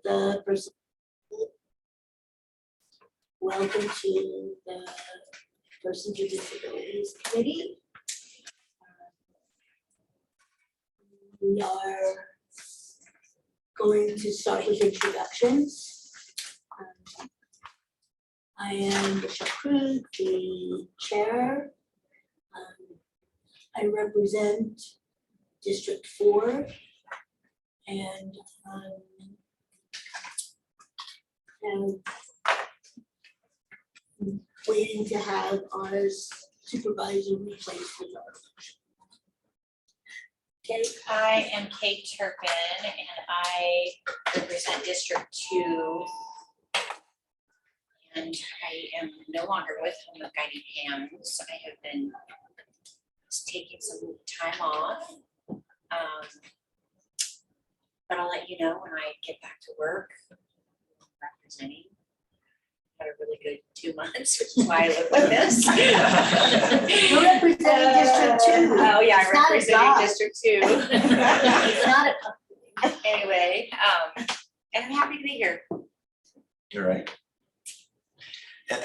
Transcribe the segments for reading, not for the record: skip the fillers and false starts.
the person. Welcome to the Persons with Disabilities Committee. We are going to start with introductions. I am Michelle Cruz, the chair. I represent District 4 and waiting to have our supervisor replaced with our. Okay. I am Kate Turpin and I represent District 2. And I am no longer with Home of Guiding Hands. I have been taking some time off. But I'll let you know when I get back to work. Representing. Had a really good 2 months, which is why I look like this. You're representing District 2. Oh yeah, It's I'm not a representing job. District 2. It's not a company. Anyway, and I'm happy to be here. All right.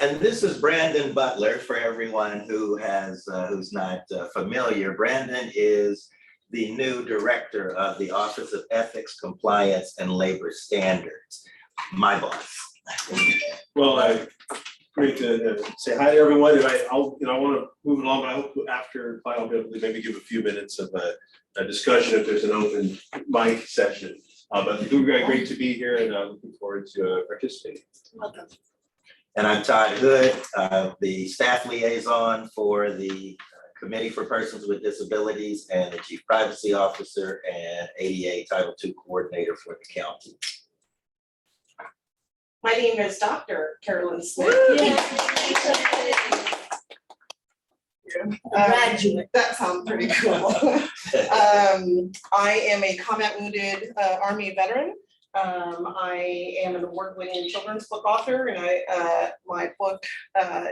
And this is Brandon Butler for everyone who has who's not familiar. Brandon is the new director of the Office of Ethics, Compliance, and Labor Standards. My boss. Well, great to say hi to everyone, and I want to move along, but I hope after I'll be able to maybe give a few minutes of a discussion if there's an open mic session. But it's great to be here, and I'm looking forward to participating. Welcome. And I'm Todd Hood, the staff liaison for the Committee for Persons with Disabilities and the Chief Privacy Officer and ADA Title II Coordinator for the county. My name is Dr. Carolyn Smith. Graduate. That sounds pretty cool. I am a combat wounded Army veteran. I am an award-winning children's book author, and my book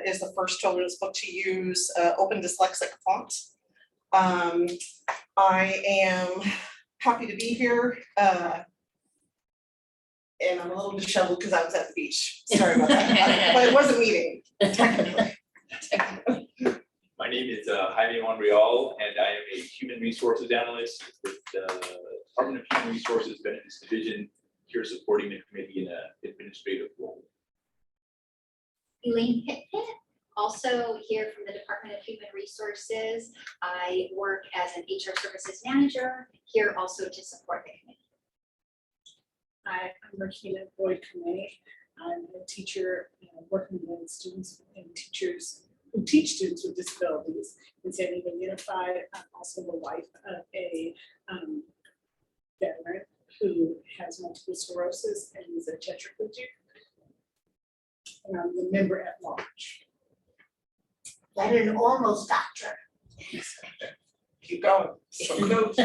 is the first children's book to use open dyslexic font. I am happy to be here. And I'm a little disheveled because I was at the beach. Sorry about that. But it was a meeting, technically. My name is Jaime Monreal, and I am a human resources analyst with the Department of Human Resources Benefits Division, here supporting the committee in an administrative role. Elaine Pitt, also here from the Department of Human Resources. I work as an HR services manager, here also to support the committee. Hi, I'm Markina Boyd-Kamei. I'm a teacher working with students and teachers who teach students with disabilities in San Diego Unified. I'm also the wife of a veteran who has multiple sclerosis and is a tetraplegic. And I'm the member at large. And an almost doctor. Keep going. So close.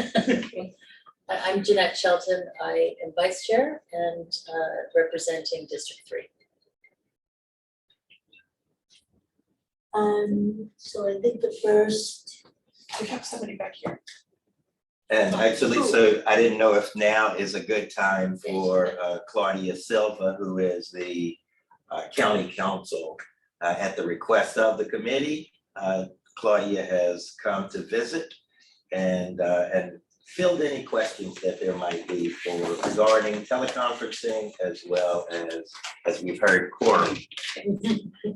I'm Jeanette Shelton. I am vice chair and representing District 3. So I think the first. We have somebody back here. And actually, so I didn't know if now is a good time for Claudia Silva, who is the county counsel at the request of the committee. Claudia has come to visit and filled any questions that there might be for regarding teleconferencing, as well as we've heard, quorum.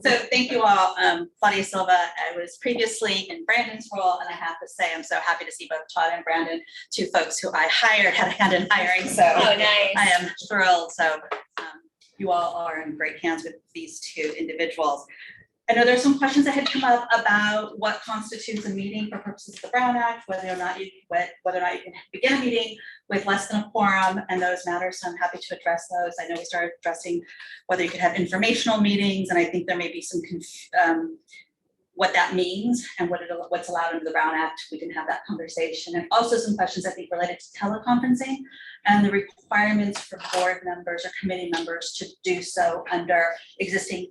So thank you all. Claudia Silva, I was previously in Brandon's role, and I have to say I'm so happy to see both Todd and Brandon, two folks who I hired, had a hand in hiring. So Oh, nice. I am thrilled. So you all are in great hands with these two individuals. I know there's some questions that had come up about what constitutes a meeting for purposes of the Brown Act, whether or not you can begin a meeting with less than a quorum and those matters. So I'm happy to address those. I know we started addressing whether you could have informational meetings, and I think there may be some what that means and what's allowed under the Brown Act. We can have that conversation, and also some questions I think related to teleconferencing and the requirements for board members or committee members to do so under existing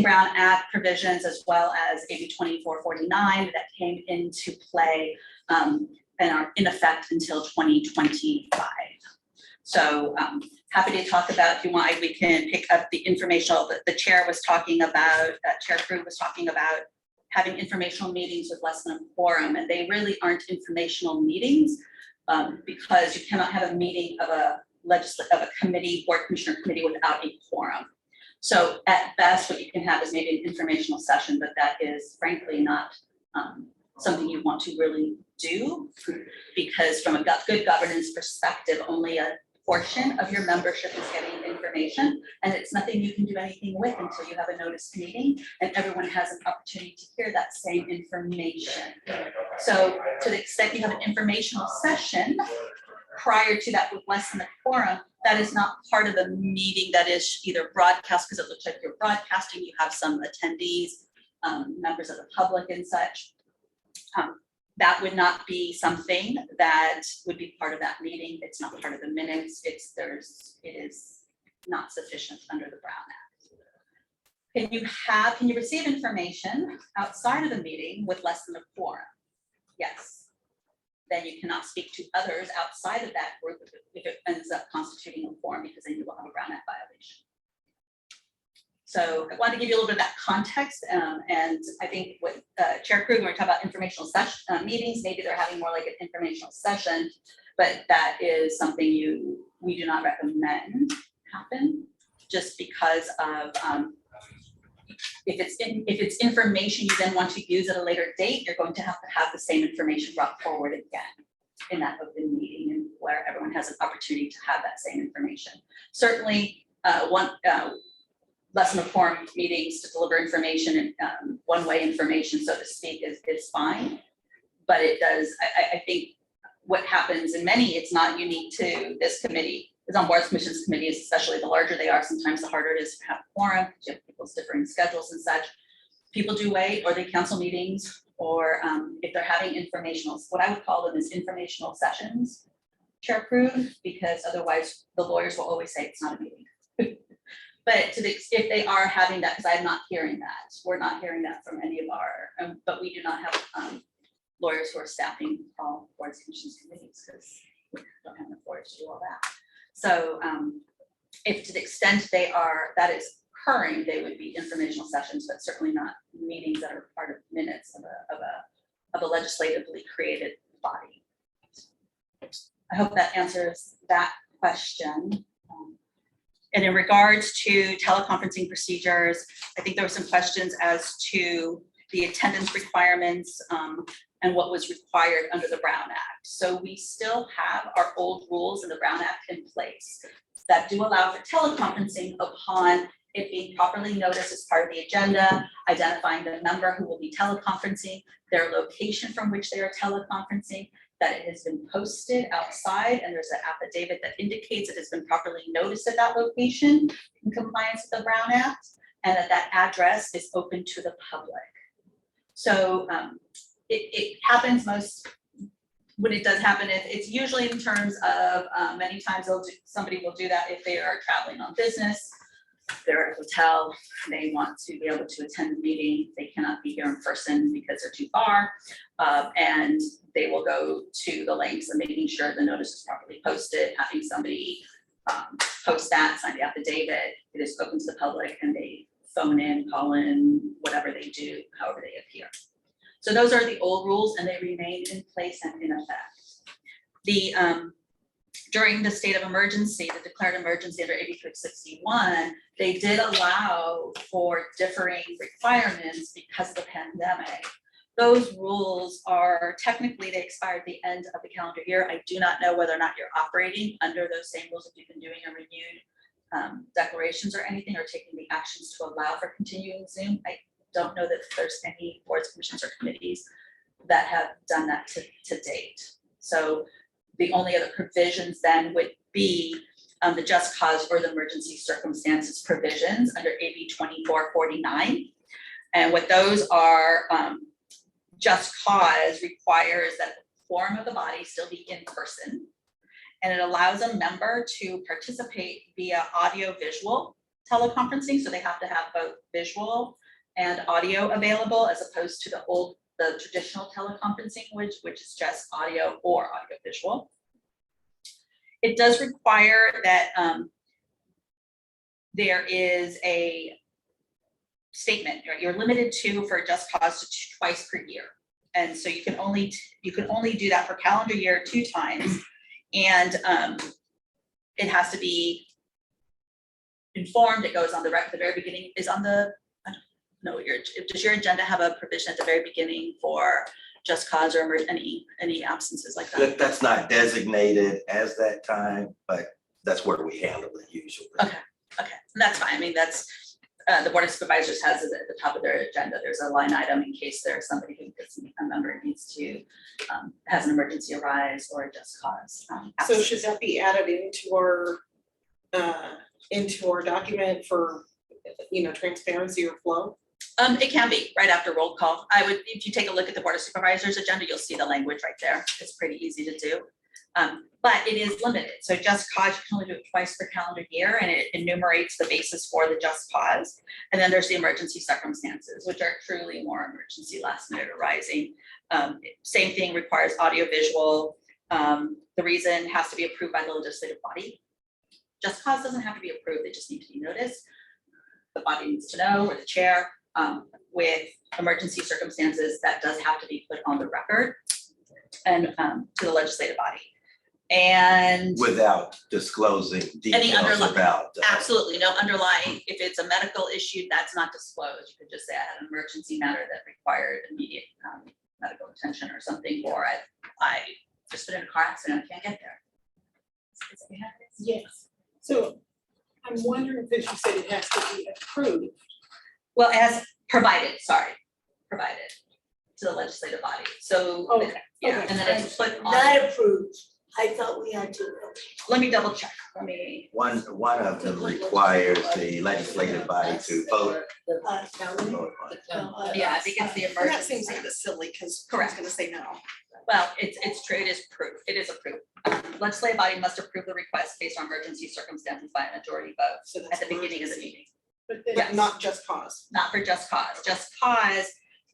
Brown Act provisions, as well as AB 2449 that came into play and are in effect until 2025. So happy to talk about, if you want, we can pick up the informational, the chair was talking about, Chair Krug was talking about having informational meetings with less than a quorum, and they really aren't informational meetings because you cannot have a meeting of a committee, board commissioner committee without a quorum. So at best, what you can have is maybe an informational session, but that is frankly not something you want to really do, because from a good governance perspective, only a portion of your membership is getting information, and it's nothing you can do anything with until you have a noticed meeting and everyone has an opportunity to hear that same information. So to the extent you have an informational session prior to that with less than a quorum, that is not part of the meeting that is either broadcast, because it looks like you're broadcasting, you have some attendees, members of the public and such. That would not be something that would be part of that meeting. It's not part of the minutes. It is not sufficient under the Brown Act. Can you receive information outside of the meeting with less than a quorum? Yes. Then you cannot speak to others outside of that group if it ends up constituting a quorum, because then you will have a Brown Act violation. So I wanted to give you a little bit of that context, and I think what Chair Krug, when we talk about informational meetings, maybe they're having more like an informational session, but that is something we do not recommend happen, just because of if it's information you then want to use at a later date, you're going to have the same information brought forward again in that open meeting, and where everyone has an opportunity to have that same information. Certainly, less than a quorum meetings to deliver information and one-way information, so to speak, is fine. But it does, I think what happens in many, it's not unique to this committee, is on boards, commissions, committees, especially the larger they are, sometimes the harder it is to have quorum, because you have people's differing schedules and such. People do wait, or they cancel meetings, or if they're having informational, what I would call them is informational sessions, Chair Krug, because otherwise the lawyers will always say it's not a meeting. But if they are having that, because I'm not hearing that, we're not hearing that from any of our, but we do not have lawyers who are staffing all boards, commissions, committees, because we don't have enough lawyers to do all that. So if to the extent that is occurring, they would be informational sessions, but certainly not meetings that are part of minutes of a legislatively created body. I hope that answers that question. And in regards to teleconferencing procedures, I think there were some questions as to the attendance requirements and what was required under the Brown Act. So we still have our old rules in the Brown Act in place that do allow for teleconferencing upon it being properly noticed as part of the agenda, identifying the member who will be teleconferencing, their location from which they are teleconferencing, that it has been posted outside, and there's an affidavit that indicates it has been properly noticed at that location in compliance with the Brown Act, and that address is open to the public. So it happens when it does happen, it's usually in terms of many times somebody will do that if they are traveling on business, they're at a hotel, they want to be able to attend the meeting, they cannot be here in person because they're too far, and they will go to the lengths of making sure the notice is properly posted, having somebody post that, sign the affidavit, it is open to the public, and they phone in, call in, whatever they do, however they appear. So those are the old rules, and they remain in place and in effect. During the state of emergency, the declared emergency under AB 361, they did allow for differing requirements because of the pandemic. Those rules are technically, they expired at the end of the calendar year. I do not know whether or not you're operating under those same rules, if you've been doing a renewed declarations or anything, or taking the actions to allow for continuing Zoom. I don't know that there's any boards, commissions, or committees that have done that to date. So the only other provisions then would be the just cause or the emergency circumstances provisions under AB 2449. And what those are, just cause requires that the quorum of the body still be in person. And it allows a member to participate via audio visual teleconferencing. So they have to have both visual and audio available, as opposed to the traditional teleconferencing, which is just audio or audio visual. It does require that there is a statement, you're limited to for just cause to twice per year. And so you can only do that for calendar year 2 times. And it has to be informed, it goes on the the very beginning, is on the, I don't know, does your agenda have a provision at the very beginning for just cause or any absences like that? That's not designated as that time, but that's where we handle it usually. Okay, and that's fine. I mean, that's, the Board of Supervisors has it at the top of their agenda. There's a line item in case there's somebody who gets, a member needs to, has an emergency arise or a just cause. So should that be added into our document for, transparency or flow? It can be right after roll call. If you take a look at the Board of Supervisors agenda, you'll see the language right there. It's pretty easy to do. But it is limited. So just cause, you can only do it twice per calendar year, and it enumerates the basis for the just cause. And then there's the emergency circumstances, which are truly more emergency, last minute arising. Same thing, requires audio visual. The reason has to be approved by the legislative body. Just cause doesn't have to be approved, they just need to be noticed. The body needs to know, or the chair. With emergency circumstances, that does have to be put on the record and to the legislative body. And Without disclosing details underlying- about. absolutely no underlying, if it's a medical issue, that's not disclosed. You could just say I had an emergency matter that required immediate medical attention or something, or I just been in a car accident, I can't get there. Yes. So I'm wondering, because you said it has to be approved. Well, as provided to the legislative body. So, Okay, yeah, okay. and then it's put on, Not approved. I thought we had to. let me double check. One of them requires the legislative body to vote. County. Yeah, I think it's the That emergency. seems kind of silly, because Correct. who's gonna say no? Well, it's true, it is approved, it is approved. Legislative body must approve the request based on emergency circumstances by a majority vote So at that's the beginning of the emergency, meeting. But then, Yes. But not just cause. Not for just cause. Just cause,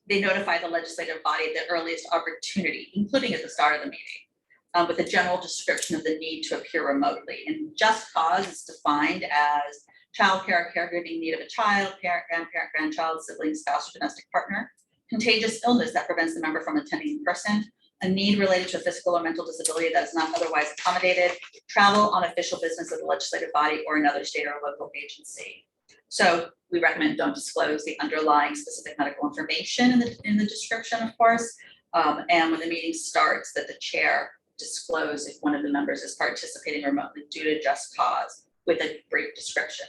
they notify the legislative body at the earliest opportunity, including at the start of the meeting, with a general description of the need to appear remotely. And just cause is defined as childcare, caregiving need of a child, parent, grandparent, grandchild, sibling, spouse, or domestic partner, contagious illness that prevents the member from attending in person, a need related to a physical or mental disability that is not otherwise accommodated, travel on official business of the legislative body or another state or local agency. So we recommend don't disclose the underlying specific medical information in the description, of course. And when the meeting starts, that the chair disclose if one of the members is participating remotely due to just cause with a brief description.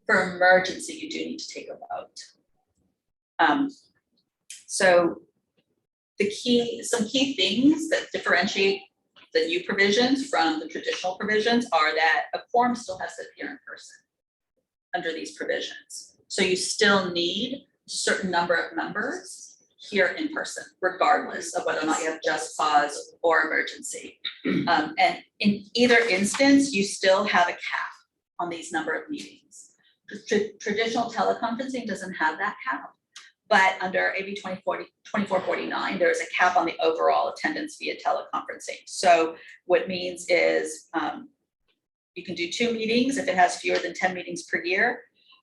For emergency, you do need to take a vote. So some key things that differentiate the new provisions from the traditional provisions are that a quorum still has to appear in person under these provisions. So you still need a certain number of members here in person, regardless of whether or not you have just cause or emergency. And in either instance, you still have a cap on these number of meetings. Traditional teleconferencing doesn't have that cap. But under AB 2449, there is a cap on the overall attendance via teleconferencing. So what it means is you can do 2 meetings if it has fewer than 10 meetings per year,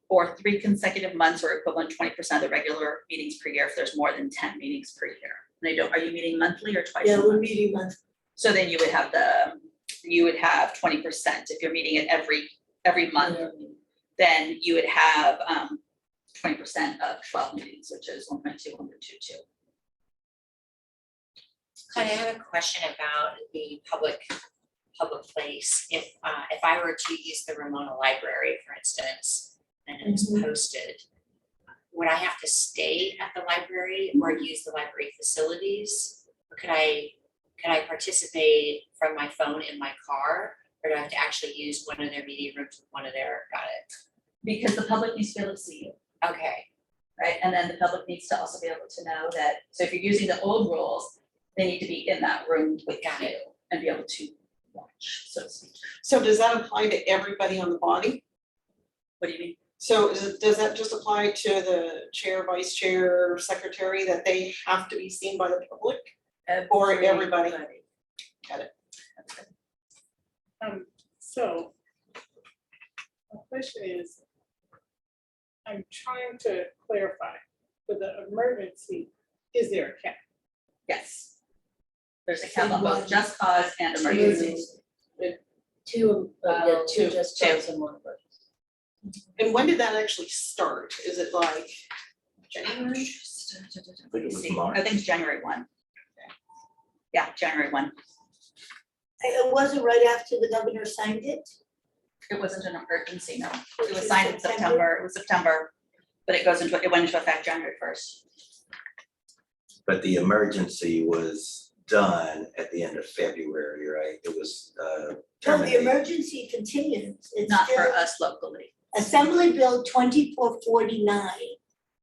or 3 consecutive months or equivalent 20% of the regular meetings per year if there's more than 10 meetings per year. And are you meeting monthly or twice? Yeah, a we're month? meeting monthly. So then you would have 20%. If you're meeting it every month, then you would have 20% of 12 meetings, which is 1.2, 1.22. I have a question about the public place. If I were to use the Ramona Library, for instance, and it was posted, would I have to stay at the library or use the library facilities? Or could I participate from my phone in my car, or do I have to actually use one of their meeting rooms, one of their, got it? Because the public needs to be able to see you. Okay, Right, and then the public needs to also be able to know that, so if you're using the old rules, they need to be in that room with you and be able to watch, so to speak. So does that apply to everybody on the body? What do you mean? So does that just apply to the chair, vice chair, secretary, that they have to be seen by the public? Or everybody? Got it. so my question is, I'm trying to clarify, for the emergency, is there a cap? Yes. There's a cap on both just cause and emergencies. Two two, just two. cause and one emergency. And when did that actually start? Is it like January? But it was See, March. I think it's January 1. Yeah, January 1. It wasn't right after the governor signed it? It wasn't an emergency, no. It was signed in September. It was September, but it went into effect January 1st. But the emergency was done at the end of February, right? It was No, the terminated. emergency continues. It's Not for still, us locally. Assembly Bill 2449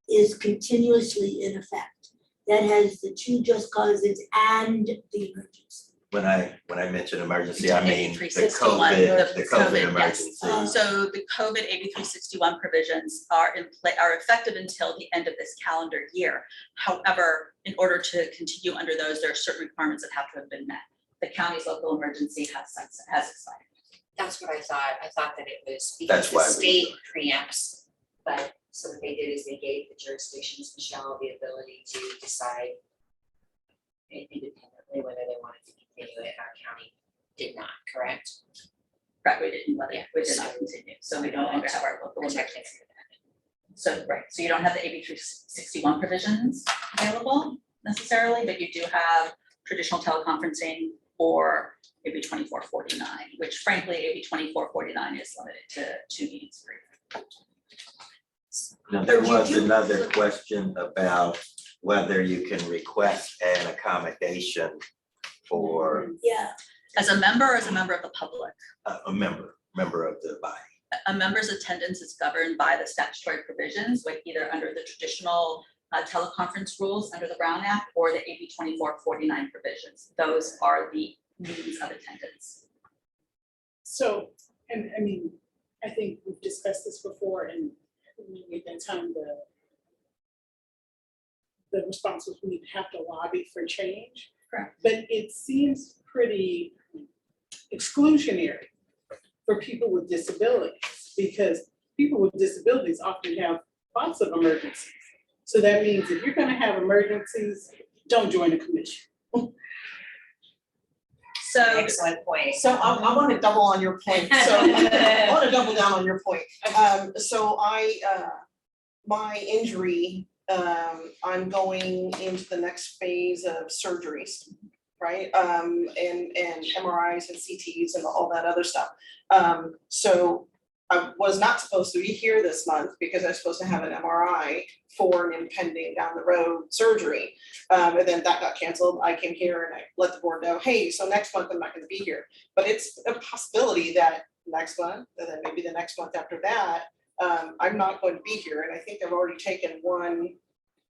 is continuously in effect. That has the two just causes and the emergency. When I mention emergency, I mean the 8361, COVID, the the COVID COVID, yes. emergency. So the COVID 8361 provisions are are effective until the end of this calendar year. However, in order to continue under those, there are certain requirements that have to have been met. The county's local emergency has expired. That's what I thought. I thought that it was That's because the why we state preempts, but so what they did is they gave the jurisdictions, Michelle, the ability to decide independently whether they wanted to continue it. Our county did not, correct? Right, we did not So- continue, so we no longer have our local Protecting emergency. So, right, so you don't have the AB 361 provisions available necessarily, but you do have traditional teleconferencing or AB 2449, which frankly, AB 2449 is limited to 2 meetings per year. Now, there was another question about whether you can request an accommodation for Yeah, As a member or as a member of the public? a member of the body. A member's attendance is governed by the statutory provisions, like either under the traditional teleconference rules under the Brown Act or the AB 2449 provisions. Those are the means of attendance. So, and I mean, I think we've discussed this before, and at that time, the response was we have to lobby for change. Correct. But it seems pretty exclusionary for people with disabilities, because people with disabilities often have lots of emergencies. So that means if you're gonna have emergencies, don't join a commission. So, Excellent point. So I want to double on your point, so I want to double down on your point. So my injury, I'm going into the next phase of surgeries, right? And MRIs and CTs and all that other stuff. So I was not supposed to be here this month because I was supposed to have an MRI for an impending down the road surgery. And then that got canceled. I came here and I let the board know, hey, so next month I'm not gonna be here. But it's a possibility that next month, and then maybe the next month after that, I'm not going to be here. And I think I've already taken one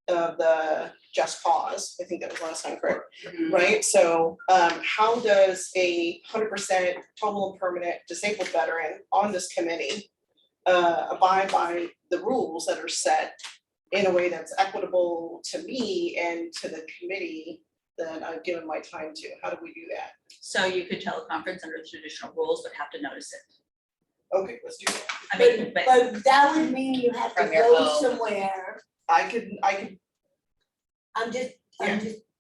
of the just cause. I think that was last time, correct? Right? So how does a 100% total and permanent disabled veteran on this committee abide by the rules that are set in a way that's equitable to me and to the committee that I've given my time to? How do we do that? so you could teleconference under the traditional rules, but have to notice it. Okay, let's do that. I mean, but that would mean you have to From your go home. somewhere. I could, I'm just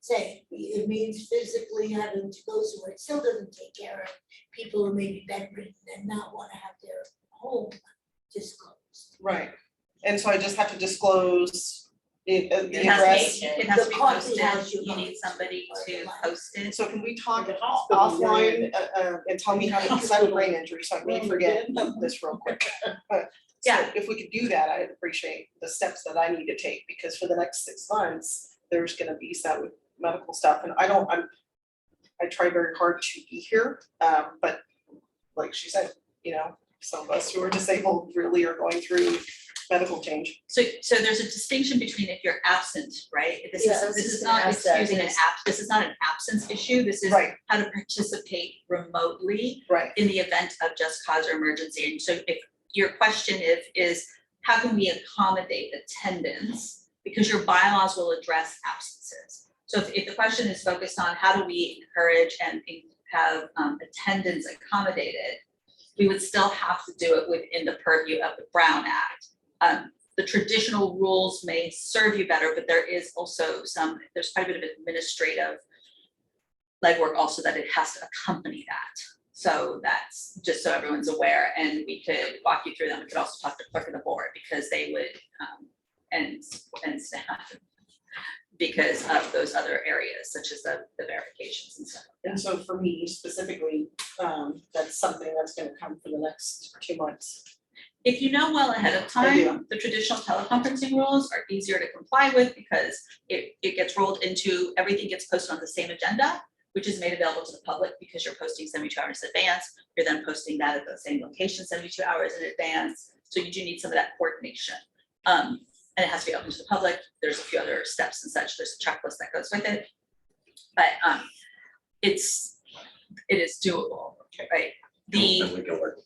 saying, it means physically having to go somewhere. It still doesn't take care of people who may be bedridden and not wanna have their home disclosed. right. And so I just have to disclose the It has address. to be, it has to The be coffee posted, house you you go need to, somebody or to the line. post it. So can we talk The hospital, offline and tell me how to, because I have a brain injury, so I may forget this real quick. Yeah. So if we could do that, I'd appreciate the steps that I need to take, because for the next 6 months, there's gonna be some medical stuff, and I try very hard to be here, but like she said, some of us who are disabled really are going through medical change. So there's a distinction between if you're absent, right? This Yeah, I was is just not gonna ask that, excusing an yes. this is not an absence issue, this is Right, how to participate remotely right, in the event of just cause or emergency. And so if your question is how can we accommodate attendance? Because your bylaws will address absences. So if the question is focused on how do we encourage and have attendance accommodated, we would still have to do it within the purview of the Brown Act. the traditional rules may serve you better, but there is also there's quite a bit of administrative legwork also that it has to accompany that. So that's just so everyone's aware, and we could walk you through them. We could also talk to the clerk of the board because they would, and staff, because of those other areas such as the verifications and stuff. And so for me specifically, that's something that's gonna come for the next 2 months. If you know well ahead of I do. time, the traditional teleconferencing rules are easier to comply with because it gets rolled into, everything gets posted on the same agenda, which is made available to the public because you're posting 72 hours in advance. You're then posting that at the same location 72 hours in advance. So you do need some of that coordination. And it has to be open to the public. There's a few other steps and such. There's a checklist that goes with it. But it is doable, right? And we can work.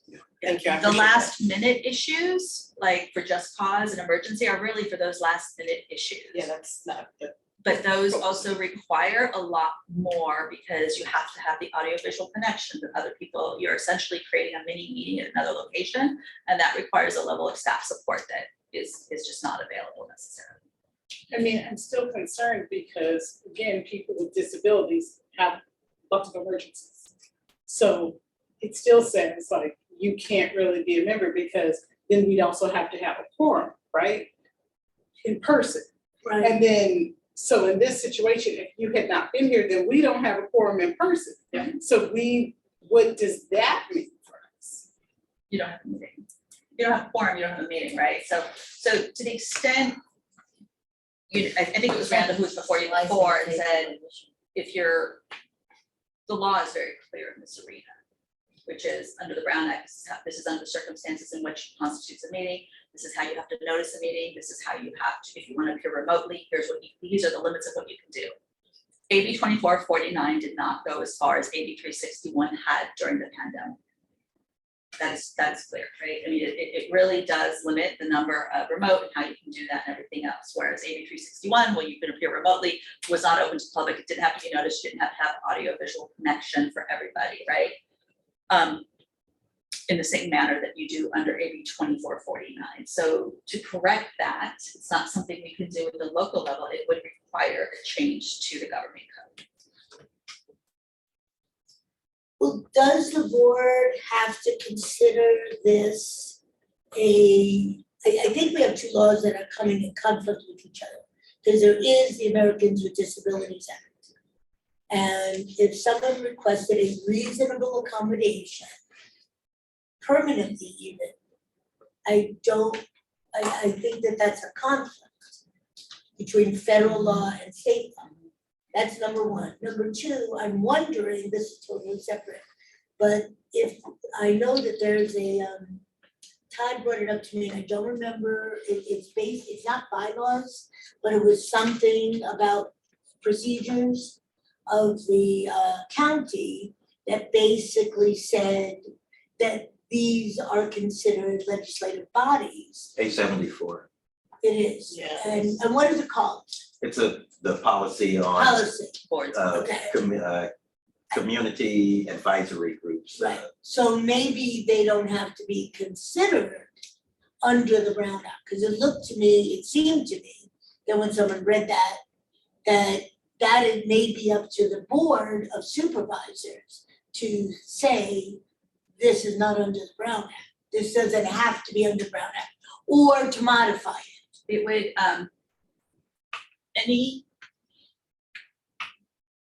Thank you, I The appreciate that. last minute issues, like for just cause and emergency, are really for those last minute issues. Yeah, that's not good. But those also require a lot more because you have to have the audiovisual connection with other people. You're essentially creating a mini meeting at another location, and that requires a level of staff support that is just not available necessarily. I mean, I'm still concerned because, again, people with disabilities have lots of emergencies. So it still says like, you can't really be a member because then we'd also have to have a quorum, right? In person. Right. And then, so in this situation, if you had not been here, then we don't have a quorum in person. Yeah. So what does that mean for us? You don't have a meeting. You don't have a quorum, you don't have a meeting, right? So to the extent, I think it was Randall who was before you before and said, if the law is very clear in this arena, which is under the Brown Act, this is under the circumstances in which constitutes a meeting. This is how you have to notice a meeting. This is how you have to, if you want to appear remotely, these are the limits of what you can do. AB 2449 did not go as far as AB 361 had during the pandemic. That's clear, right? I mean, it really does limit the number of remote and how you can do that and everything else. Whereas AB 361, well, you can appear remotely, was not open to the public. It didn't have to be noticed, didn't have to have audio visual connection for everybody, right? In the same manner that you do under AB 2449. So to correct that, it's not something we can do at the local level. It would require a change to the government code. Well, does the board have to consider this I think we have two laws that are coming in conflict with each other. Because there is the Americans with Disabilities Act. And if someone requested a reasonable accommodation, permanently even, I think that that's a conflict between federal law and state law. That's number one. Number two, I'm wondering, this is totally separate, but if I know that there's Todd brought it up to me, and I don't remember, it's not bylaws, but it was something about procedures of the county that basically said that these are considered legislative bodies. A74. It is. Yeah. And what is it called? It's the policy on Policy. Boards. Okay. Community advisory groups. Right, so maybe they don't have to be considered under the Brown Act, because it seemed to me that when someone read that it may be up to the board of supervisors to say, this is not under the Brown Act, this doesn't have to be under the Brown Act, or to modify it. It would,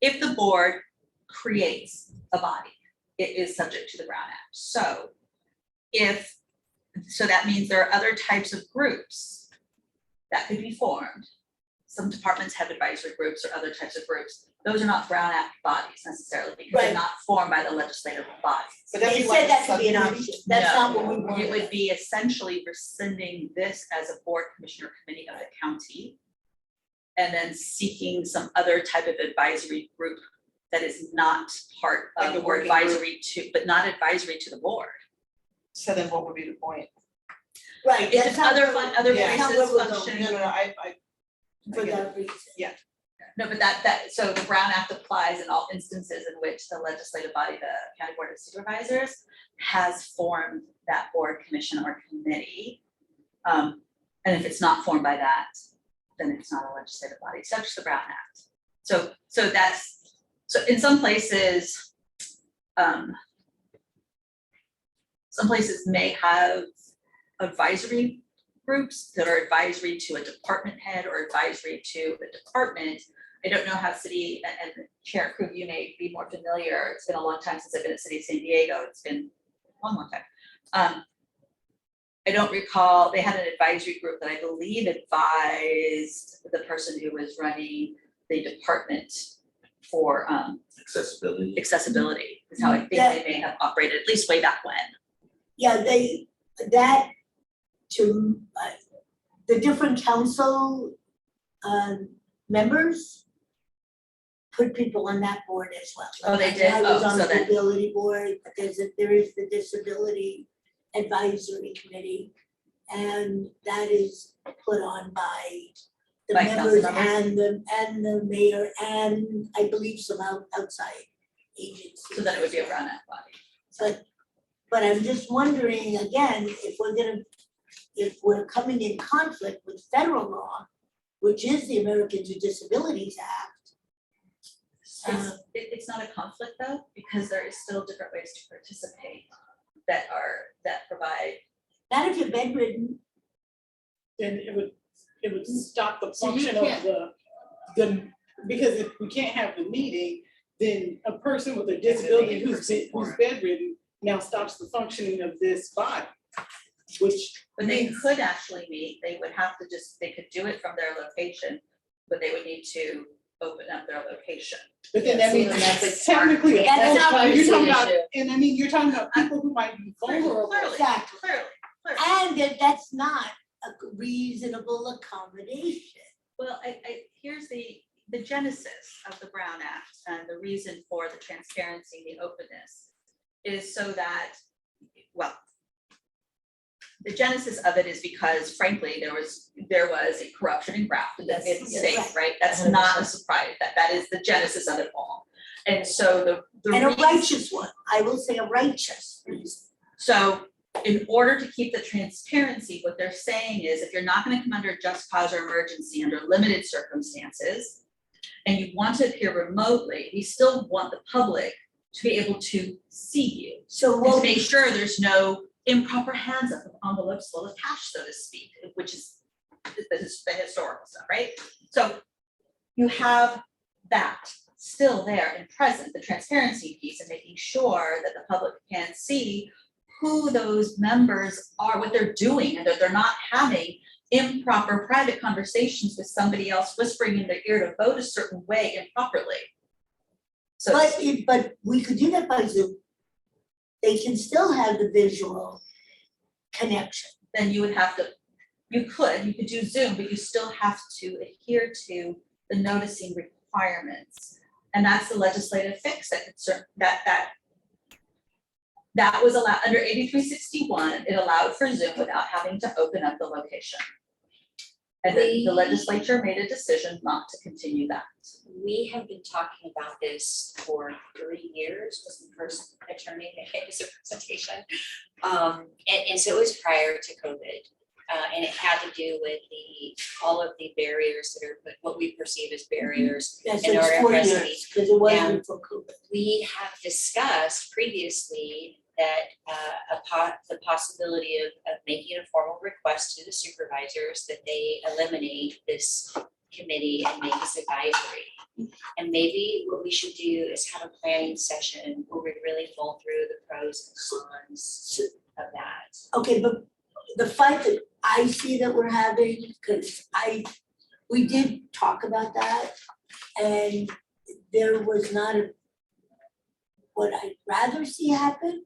if the board creates a body, it is subject to the Brown Act. So that means there are other types of groups that could be formed. Some departments have advisory groups or other types of groups. Those are not Brown Act bodies necessarily because they're Right. not formed by the legislative body. But that'd They be like said a that could be an subcommittee? option, that's No, not what we want. It would be essentially rescinding this as a board commissioner committee of the county. And then seeking some other type of advisory group that is not part Like of a or working group. advisory to, but not advisory to the board. So then what would be the point? Right, If that's it's not other where- other Yeah. that's not voices where we're going. functioning. No, I For get it. that reason. No, but so the Brown Act applies in all instances in which the legislative body, the county board of supervisors, has formed that board, commission, or committee. And And if it's not formed by that, then it's not a legislative body, such as the Brown Act. So in some places, may have advisory groups that are advisory to a department head or advisory to a department. I don't know how city and Chair Krug, you may be more familiar. It's been a long time since I've been at City of San Diego. It's been a long time. I don't recall, they had an advisory group that I believe advised the person who was running the department for Accessibility. accessibility, is how I think they may have operated, at least way back when. Yeah, the different council members put people on that board as well. Oh, they did? I was Oh, on so the then- disability board, there is the disability advisory committee, and that is put on by the By council members members? and the mayor, and I believe some outside agencies. So then it would be a Brown Act body. But I'm just wondering, again, if we're coming in conflict with federal law, which is the Americans with Disabilities Act. It's not a conflict though, because there is still different ways to participate that provide. Not if you're bedridden. Then it would stop the So you function of can't- the, because if we can't have the meeting, then a person with a Has to make disability it who's person for it. bedridden now stops the functioning of this body, which But they means- could actually meet, they would have to they could do it from their location, but they would need to open up their location. But then that Yeah, means so that's technically, That's that's not why you're talking privacy about, issue. and I mean, you're talking about people who might be vulnerable. Clearly, Exactly. clearly. And if that's not a reasonable accommodation. Well, here's the genesis of the Brown Act and the reason for the transparency, the openness is so that, well, the genesis of it is because frankly, there was a corruption in graft in the Yes, state, yes. right? That's not a surprise, that is the genesis of it all. And so the And a reason- righteous one, I will say a righteous reason. So in order to keep the transparency, what they're saying is if you're not gonna come under just cause or emergency under limited circumstances, and you want to appear remotely, we still want the public to be able to see you. So And to what, make sure there's no improper hands up of envelopes full of cash, so to speak, which is the historical stuff, right? So you have that still there and present, the transparency piece and making sure that the public can see who those members are, what they're doing, and that they're not having improper private conversations with somebody else whispering in their ear to vote a certain way improperly. So but we could do that by Zoom. They can still have the visual connection. then you would have to, you could do Zoom, but you still have to adhere to the noticing requirements. And that's the legislative fix that concern, that was allowed, under 8361, it allowed for Zoom without having to open up the location. And then the legislature made a decision not to continue that. We have been talking about this for 3 years, was the first attorney that gave us a presentation. And so it was prior to COVID. And it had to do with all of the barriers that are, what we perceive as barriers. Yes, In it's order 4 for us to years, because it wasn't for COVID. We have discussed previously that the possibility of making a formal request to the supervisors that they eliminate this committee and make us advisory. And maybe what we should do is have a planning session where we really mull through the pros and cons of that. Okay, but the fight that I see that we're having, because we did talk about that, and there was not what I'd rather see happen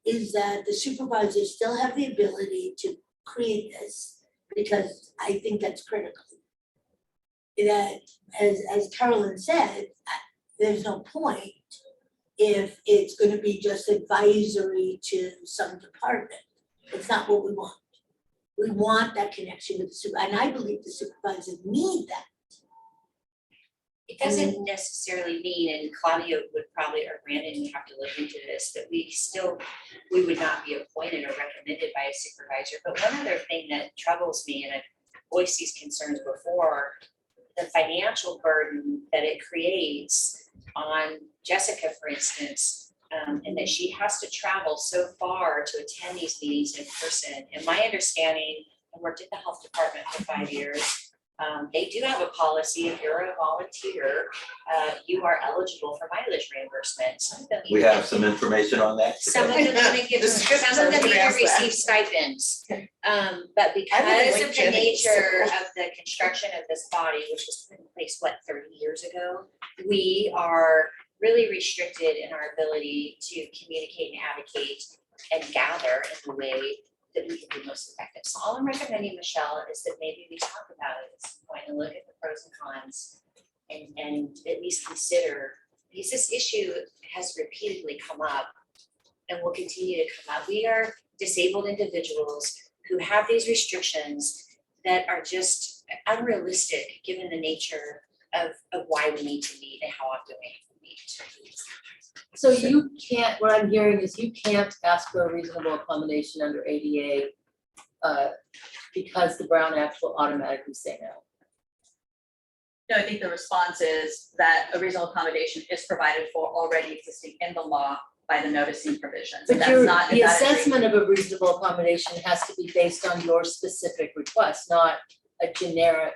is that the supervisors still have the ability to create this, because I think that's critical. That, as Carolyn said, there's no point if it's gonna be just advisory to some department. It's not what we want. We want that connection with the supervisor, and I believe the supervisors need that. It doesn't necessarily mean, and Claudia would probably, or Brandon would have to look into this, that we would not be appointed or recommended by a supervisor. But one other thing that troubles me, and voiced these concerns before, the financial burden that it creates on Jessica, for instance, and that she has to travel so far to attend these meetings in person. And my understanding, I worked at the health department for 5 years. They do have a policy, if you're a volunteer, you are eligible for mileage reimbursement. Some of them We even have some information on that. some of them even give, some of them even receive stipends. But because like of the Jenny, nature so- of the construction of this body, which was put in place, 30 years ago, we are really restricted in our ability to communicate and advocate and gather in the way that we can be most effective. So all I'm recommending, Michelle, is that maybe we talk about it at some point and look at the pros and cons and at least consider, because this issue has repeatedly come up and will continue to come up. We are disabled individuals who have these restrictions that are just unrealistic given the nature of why we need to meet and how often we have to meet. So you can't, what I'm hearing is you can't ask for a reasonable accommodation under ADA because the Brown Act will automatically say no. No, I think the response is that a reasonable accommodation is provided for already existing in the law by the noticing provisions. And But that's not, the that is assessment of a reasonable accommodation has to be based on your specific request, not a generic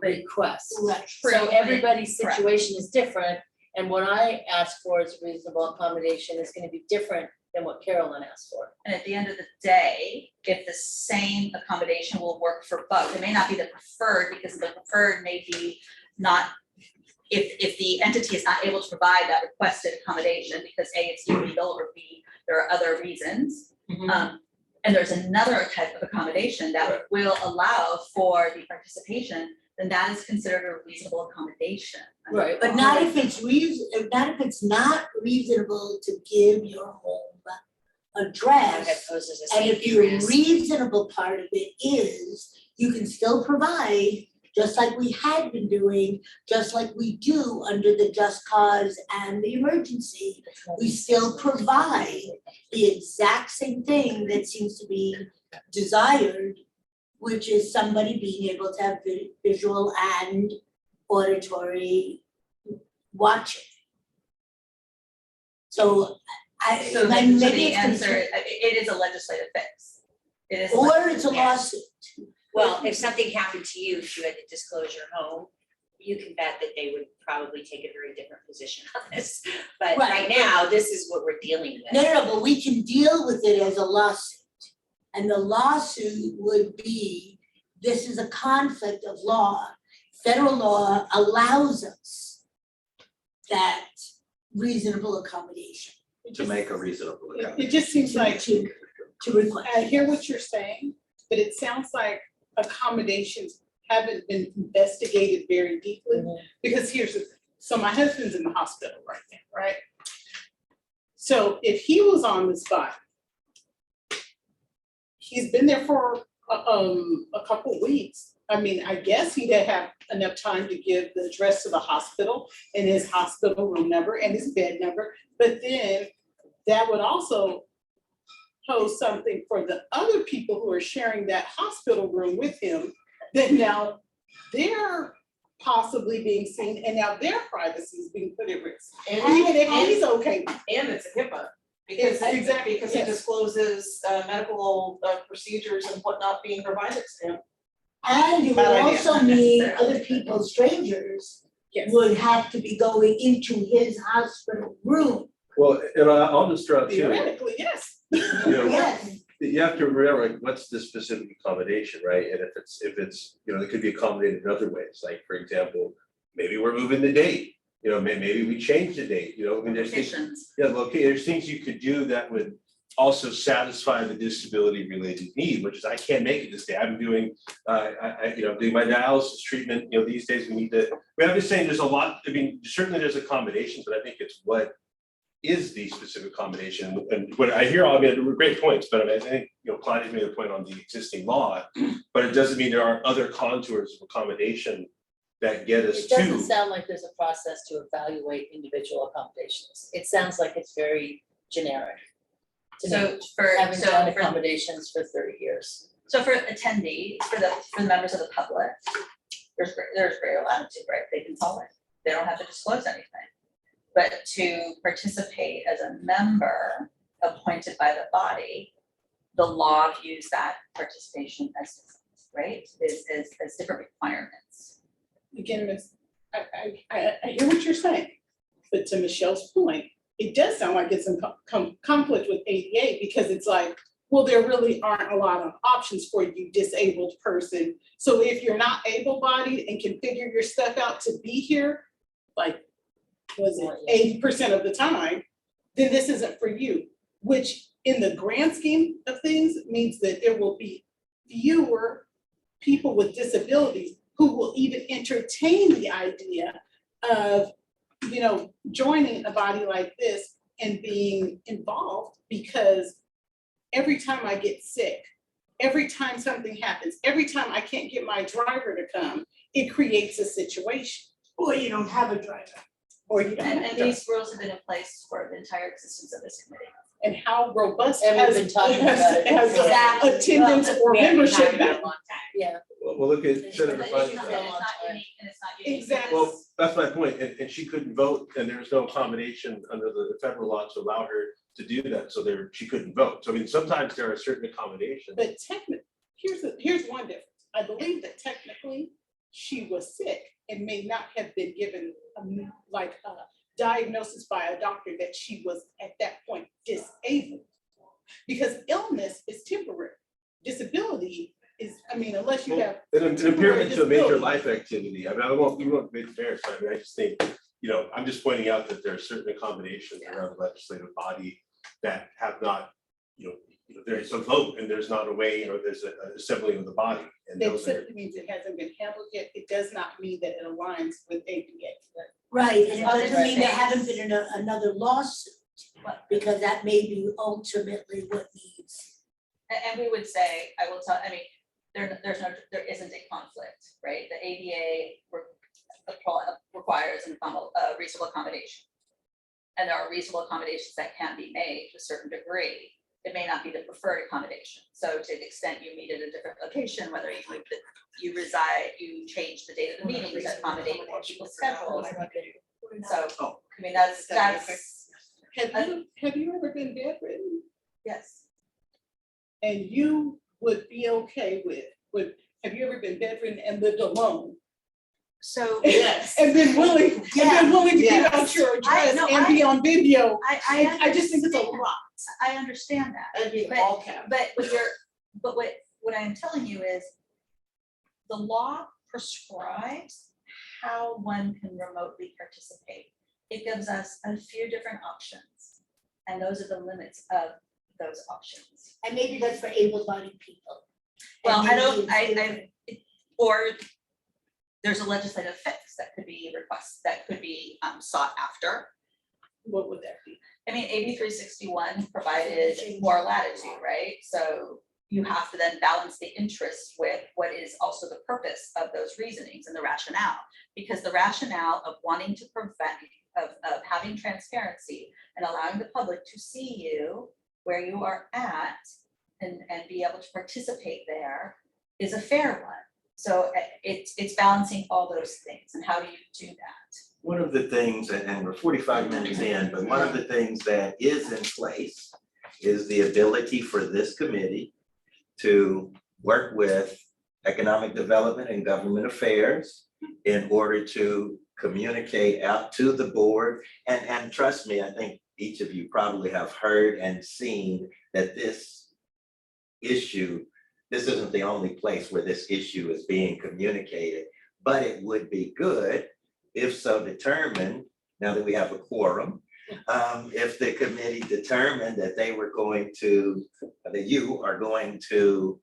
request. Right. So everybody's Correct. situation is different, and what I ask for as a reasonable accommodation is gonna be different than what Carolyn asked for. And at the end of the day, if the same accommodation will work for both, it may not be the preferred, because the preferred may be not, if the entity is not able to provide that requested accommodation, because A, it's illegal, or B, there are other reasons. And there's another type of accommodation that will allow for the participation, then that is considered a reasonable accommodation. Right. But not if it's not if it's not reasonable to give your home address. That poses a And if safety your risk. reasonable part of it is, you can still provide, just like we had been doing, just like we do under the just cause and the emergency, we still provide the exact same thing that seems to be desired, which is somebody being able to have visual and auditory watching. So So then the maybe it's answer, gonna it is a legislative fix. It is. or it's a Yeah. lawsuit. Well, if something happened to you, if you had to disclose your home, you can bet that they would probably take a very different position on this. But Right, right but- now, this is what we're dealing with. No, but we can deal with it as a lawsuit. And the lawsuit would be, this is a conflict of law. Federal law allows us that reasonable accommodation To make a reasonable accommodation. It just seems like, to request. I hear what you're saying, but it sounds like accommodations haven't been investigated very deeply. Because here's the, so my husband's in the hospital right now, right? So if he was on the spot, he's been there for a couple of weeks. I mean, I guess he'd have enough time to give the address to the hospital and his hospital room number and his bed number. But then that would also pose something for the other people who are sharing that hospital room with him, that now they're possibly being seen and now their privacy is being put at risk. Even if he's okay. And it's a HIPAA, because Exactly, because it yes. discloses medical procedures and whatnot being provided to him. And it would Bad idea. also mean other people, strangers, Yes. would have to be going into his hospital room. Well, and I'll just throw out too, Theoretically, yes. you know, Yes, you have to remember, like, what's the specific accommodation, right? And if it's, you know, it could be accommodated in other ways, like, for example, maybe we're moving the date, you know, maybe we change the date, you know, I mean, there's things, Locations. yeah, there's things you could do that would also satisfy the disability related need, which is I can't make it this day. I'm doing, doing my dialysis treatment, you know, these days we need to, I'm just saying there's a lot, I mean, certainly there's accommodations, but I think it's what is the specific accommodation, and what I hear, I mean, great points, but I think, you know, Claudia's made a point on the existing law, but it doesn't mean there aren't other contours of accommodation that get us It doesn't to. sound like there's a process to evaluate individual accommodations. It sounds like it's very generic. To me, So for, having so done for, accommodations for 30 years. So for attendees, for the members of the public, there's greater latitude, right? They can tell it. They don't have to disclose anything. But to participate as a member appointed by the body, the law views that participation as different, right? As different requirements. Again, Ms., I hear what you're saying, but to Michelle's point, it does sound like it's in conflict with ADA, because it's like, well, there really aren't a lot of options for you disabled person. So if you're not able-bodied and can figure your stuff out to be here, like, was it 80% of the time, then this isn't for you, which in the grand scheme of things means that there will be fewer people with disabilities who will even entertain the idea of, you know, joining a body like this and being involved, because every time I get sick, every time something happens, every time I can't get my driver to come, it creates a situation. Or you don't have a driver. Or you don't have And to. these rules have been in place for the entire existence of this committee. And how robust And we've has been talking about it. has Exactly. attendance or We have been membership talking about it been? a long time. Yeah. Well, look at Senator But Bundy's. it's not unique, and it's not unique. Exactly. Well, that's my point, and she couldn't vote, and there was no accommodation under the federal law to allow her to do that, so she couldn't vote. So I mean, sometimes there are certain accommodations. But technically, here's one difference. I believe that technically she was sick and may not have been given like a diagnosis by a doctor that she was at that point disabled. Because illness is temporary. Disability is, I mean, unless you have. An impairment to a major disability. life activity. I mean, we won't make fair, so I mean, I just think, you know, I'm just pointing out that there are certain accommodations around the legislative body that have not, you know, there's a vote and there's not a way, you know, there's an assembly of the body. And That those are, simply means it hasn't been handled yet. It does not mean that it aligns with ADA. Right, and it Other doesn't mean there states- haven't been another lawsuit, because that may be ultimately what needs. And we would say, I will tell, I mean, there isn't a conflict, right? The ADA requires a reasonable accommodation. And there are reasonable accommodations that can be made to a certain degree. It may not be the preferred accommodation. So to the extent you meet at a different location, whether you reside, you change the date of the meeting to accommodate more people's schedules. So, I mean, that's, Have you ever been bedridden? yes. And you would be okay have you ever been bedridden and lived alone? So, And been willing to give out your address no, and be on video? I just think it's a understand. lot. I understand that. That'd be But- all cap. But what I'm telling you is the law prescribes how one can remotely participate. It gives us a few different options, and those are the limits of those options. And maybe that's for able-bodied people. Well, And I don't, maybe it's or there's a legislative fix that could be sought after. What would that be? I mean, AB 361 provided more latitude, right? So you have to then balance the interest with what is also the purpose of those reasonings and the rationale. Because the rationale of wanting to prevent, of having transparency and allowing the public to see you where you are at and be able to participate there is a fair one. So it's balancing all those things. And how do you do that? One of the things, and we're 45 minutes in, but one of the things that is in place is the ability for this committee to work with economic development and government affairs in order to communicate out to the board. And trust me, I think each of you probably have heard and seen that this isn't the only place where this issue is being communicated, but it would be good if so determined, now that we have a quorum, if the committee determined that you are going to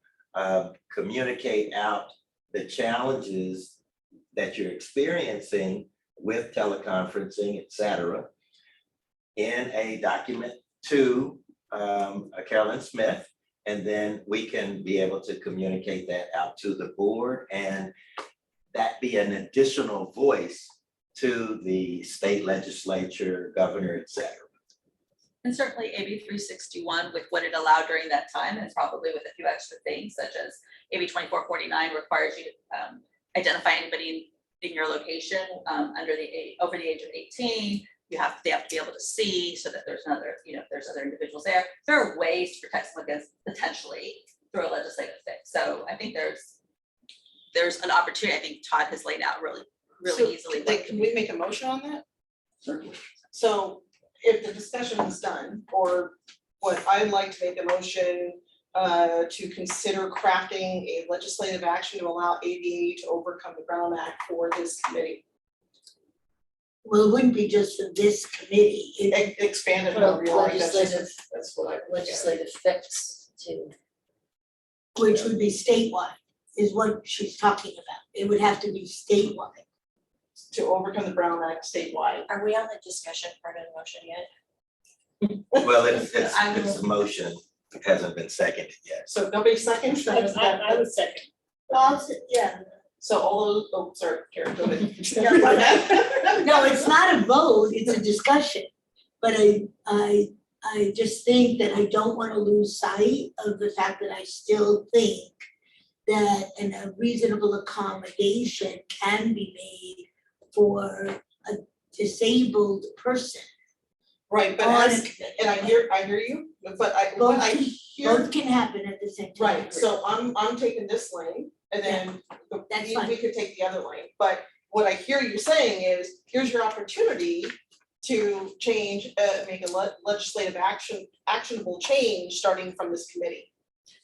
communicate out the challenges that you're experiencing with teleconferencing, et cetera, in a document to Carolyn Smith, and then we can be able to communicate that out to the board, and that be an additional voice to the state legislature, governor, et cetera. And certainly AB 361 with what it allowed during that time, and probably with a few extra things such as AB 2449 requires you to identify anybody in your location over the age of 18. They have to be able to see so that there's another, if there's other individuals there. There are ways to protect them against potentially through a legislative fix. So I think there's an opportunity. I think Todd has laid out really So, easily. like, can we make a motion on that? Certainly. So if the discussion is done, or what I'd like to make a motion to consider crafting a legislative action to allow ADA to overcome the Brown Act for this committee. Well, it wouldn't be just for this committee, it, Expanded, Well, however you like, that's just, legislative- that's what I. Legislative fix to, which would be statewide, is what she's talking about. It would have to be statewide. To overcome the Brown Act statewide. Are we on the discussion part of the motion yet? Well, it's a motion, it hasn't been seconded yet. So nobody seconds, then is that, I was second. Yeah. so all those, oh, sorry, Karen, go ahead. No, it's not a vote, it's a discussion. But I just think that I don't wanna lose sight of the fact that I still think that a reasonable accommodation can be made for a disabled person Right, but on a as, committee. and I hear you, but what I hear. Both can happen at the same time. Right, so I'm taking this lane and then That's we fine. could take the other lane, but what I hear you saying is, here's your opportunity to change, make a legislative actionable change starting from this committee.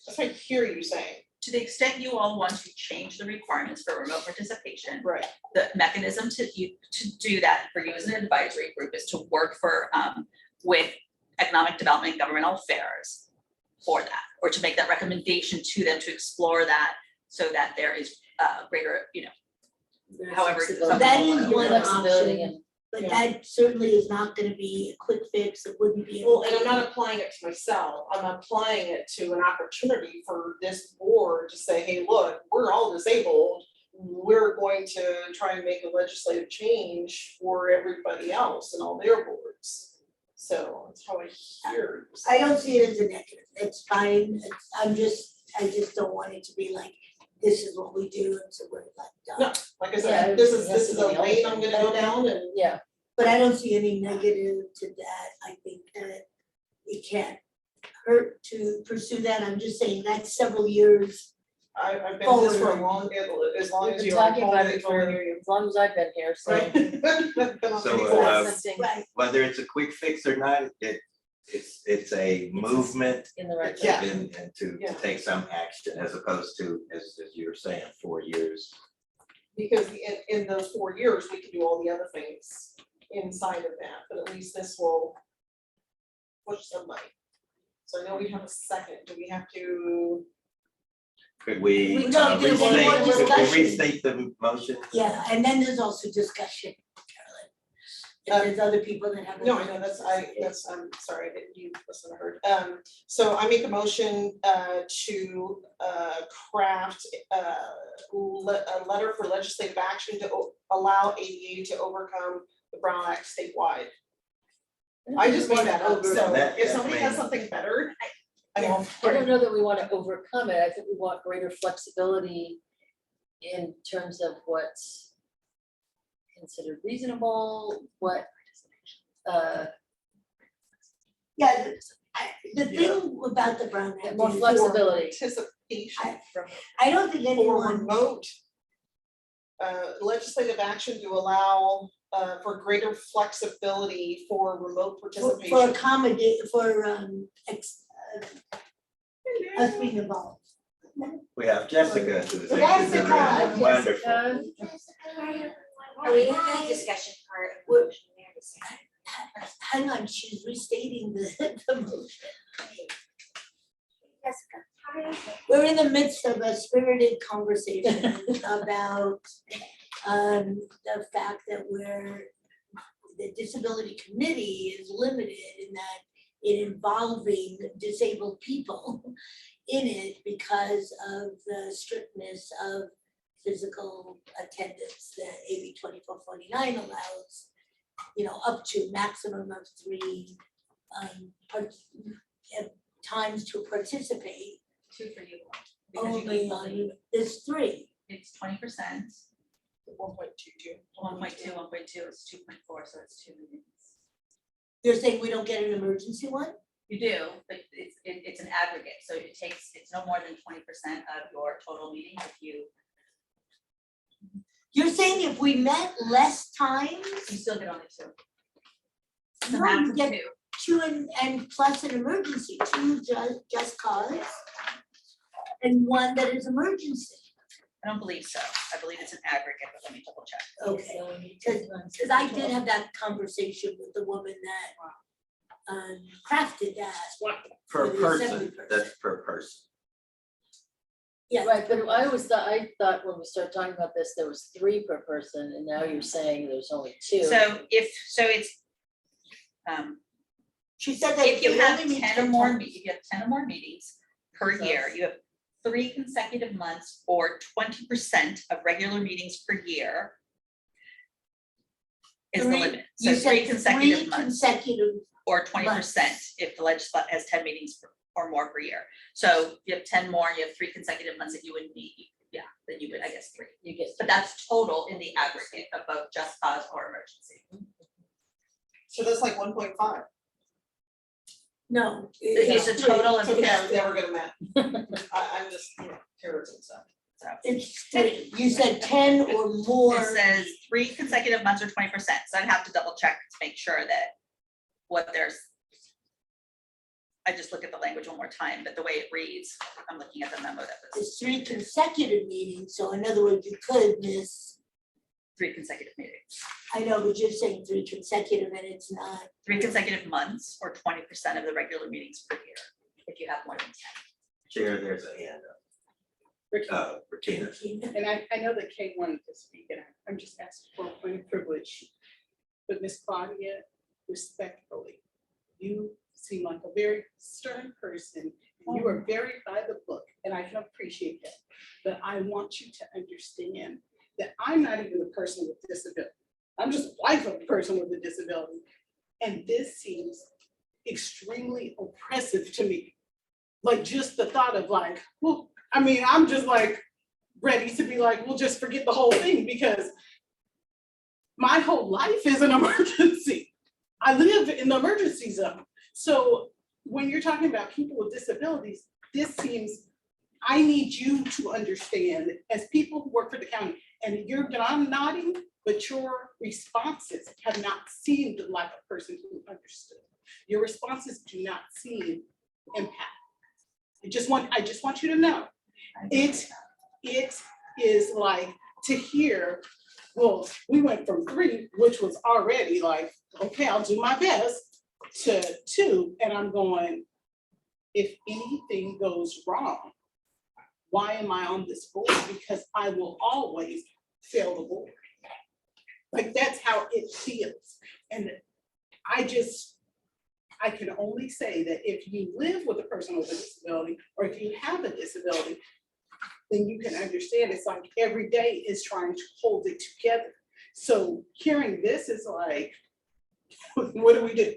That's what I hear you saying. To the extent you all want to change the requirements for remote participation, Right. the mechanism to do that for you as an advisory group is to work with economic development and governmental affairs for that, or to make that recommendation to them to explore that so that there is greater, however. flexibility. That is one Flexibility option. and- But that certainly is not gonna be a quick fix, it wouldn't be. Well, and I'm not applying it to myself, I'm applying it to an opportunity for this board to say, hey, look, we're all disabled. We're going to try and make a legislative change for everybody else and all their boards. So that's how I hear you. I don't see it as a negative, it's fine, I just don't want it to be like, this is what we do, and so we're like done. No. Like I Yeah, said, it this has is to a be the lane only I'm gonna go down and. Yeah, But I don't see any negative to that, I think that it can't hurt to pursue that, I'm just saying that's several years. I've been in this for a long, as long we've as been you are. talking about it for Totally as long as I've been here, so. Right. Been on So, many uh, boards. Right. Whether it's a quick fix or not, it's a movement In the right. Yeah. and to Yeah. take some action as opposed to, as you were saying, 4 years. Because in those 4 years, we can do all the other things inside of that, but at least this will push somebody. So I know we have a second, do we have to? Could we We don't do any more discussion. restate the motion? Yeah, and then there's also discussion, Carolyn. If there's other people that have. No, I know, I'm sorry, I didn't, you listen, I heard. So I make a motion to craft a letter for legislative action to allow ADA to overcome the Brown Act statewide. I just made that up, so That- if somebody I has mean- something better, I'm all I for don't it. know that we want to overcome it, I think we want greater flexibility in terms of what's considered reasonable, what, Yeah, the thing about the Brown Act more is flexibility. Participation I don't think for anyone, remote legislative action to allow for greater flexibility for remote for participation. accommodate, for us being involved. We have Jessica who's Jessica. wonderful. Are we in the discussion part of the We're- motion? We are discussing. Hang on, she's restating the motion. We're in the midst of a spirited conversation about the fact that the disability committee is limited in that it involving disabled people in it because of the strictness of physical attendance that AB 2449 allows, up to maximum of 3 have times to participate, 2 for you. Because you only can on only, this 3. it's 20%, 1.22. 1.2, 1.2 is 2.4, so it's 2 meetings. You're saying we don't get an emergency one? You do, but it's an aggregate, so it's no more than 20% of your total meeting if you You're saying if we met less times, still get only 2. The no, max you is get 2. 2 and plus an emergency, 2 just cause. And 1 that is emergency. I don't believe so. I believe it's an aggregate, but let me double check. Okay, because I did have that conversation with the woman that crafted that. Per For the assembly person, person. that's per person. Yeah. Right, but I thought when we started talking about this, there was 3 per person, and now you're saying there's only 2. So it's, She said that if you they have only meet 10 or 10 more, times. if you have 10 or more meetings per So- year, you have 3 consecutive months or 20% of regular meetings per year is the Three- limit. You So said 3 consecutive 3 months consecutive, or 20% if the legislature has 10 meetings or more per year. So if you have 10 more, you have 3 consecutive months that you would need, yeah, then you would, I guess, 3. You get, But that's total in the aggregate of both just cause or emergency. So that's like 1.5. no. It's a total of three. Okay, I was never gonna math. I'm just, Puritan stuff. So It's 3, you said 10 or it more. says 3 consecutive months or 20%. So I'd have to double check to make sure that what there's. I just look at the language one more time, but the way it reads, I'm looking at the memo that was It's 3 consecutive meetings, so in other words, you could miss, 3 consecutive meetings. I know, but you're saying 3 consecutive and it's not. 3 consecutive months or 20% of the regular meetings per year, if you have more than 10. Chair, there's a hand up. Regina. And I know that Kay wanted to speak, and I'm just asking for a point of privilege. But Miss Claudia, respectfully, you seem like a very stern person. And you are very by the book, and I can appreciate that. But I want you to understand that I'm not even a person with disability. I'm just a wife of a person with a disability. And this seems extremely oppressive to me. Like just the thought of like, well, I mean, I'm just like ready to be like, we'll just forget the whole thing because my whole life is an emergency. I live in the emergency zone. So when you're talking about people with disabilities, this seems, I need you to understand as people who work for the county, and I'm nodding, but your responses have not seemed like a person who understood. Your responses do not seem empathetic. I just want you to know, it is like to hear, well, we went from 3, which was already like, okay, I'll do my best, to 2, and I'm going, if anything goes wrong, why am I on this board? Because I will always fail the board. Like that's how it feels. And I can only say that if you live with a person with a disability, or if you have a disability, then you can understand it's like every day is trying to hold it together. So hearing this is like, what do we do?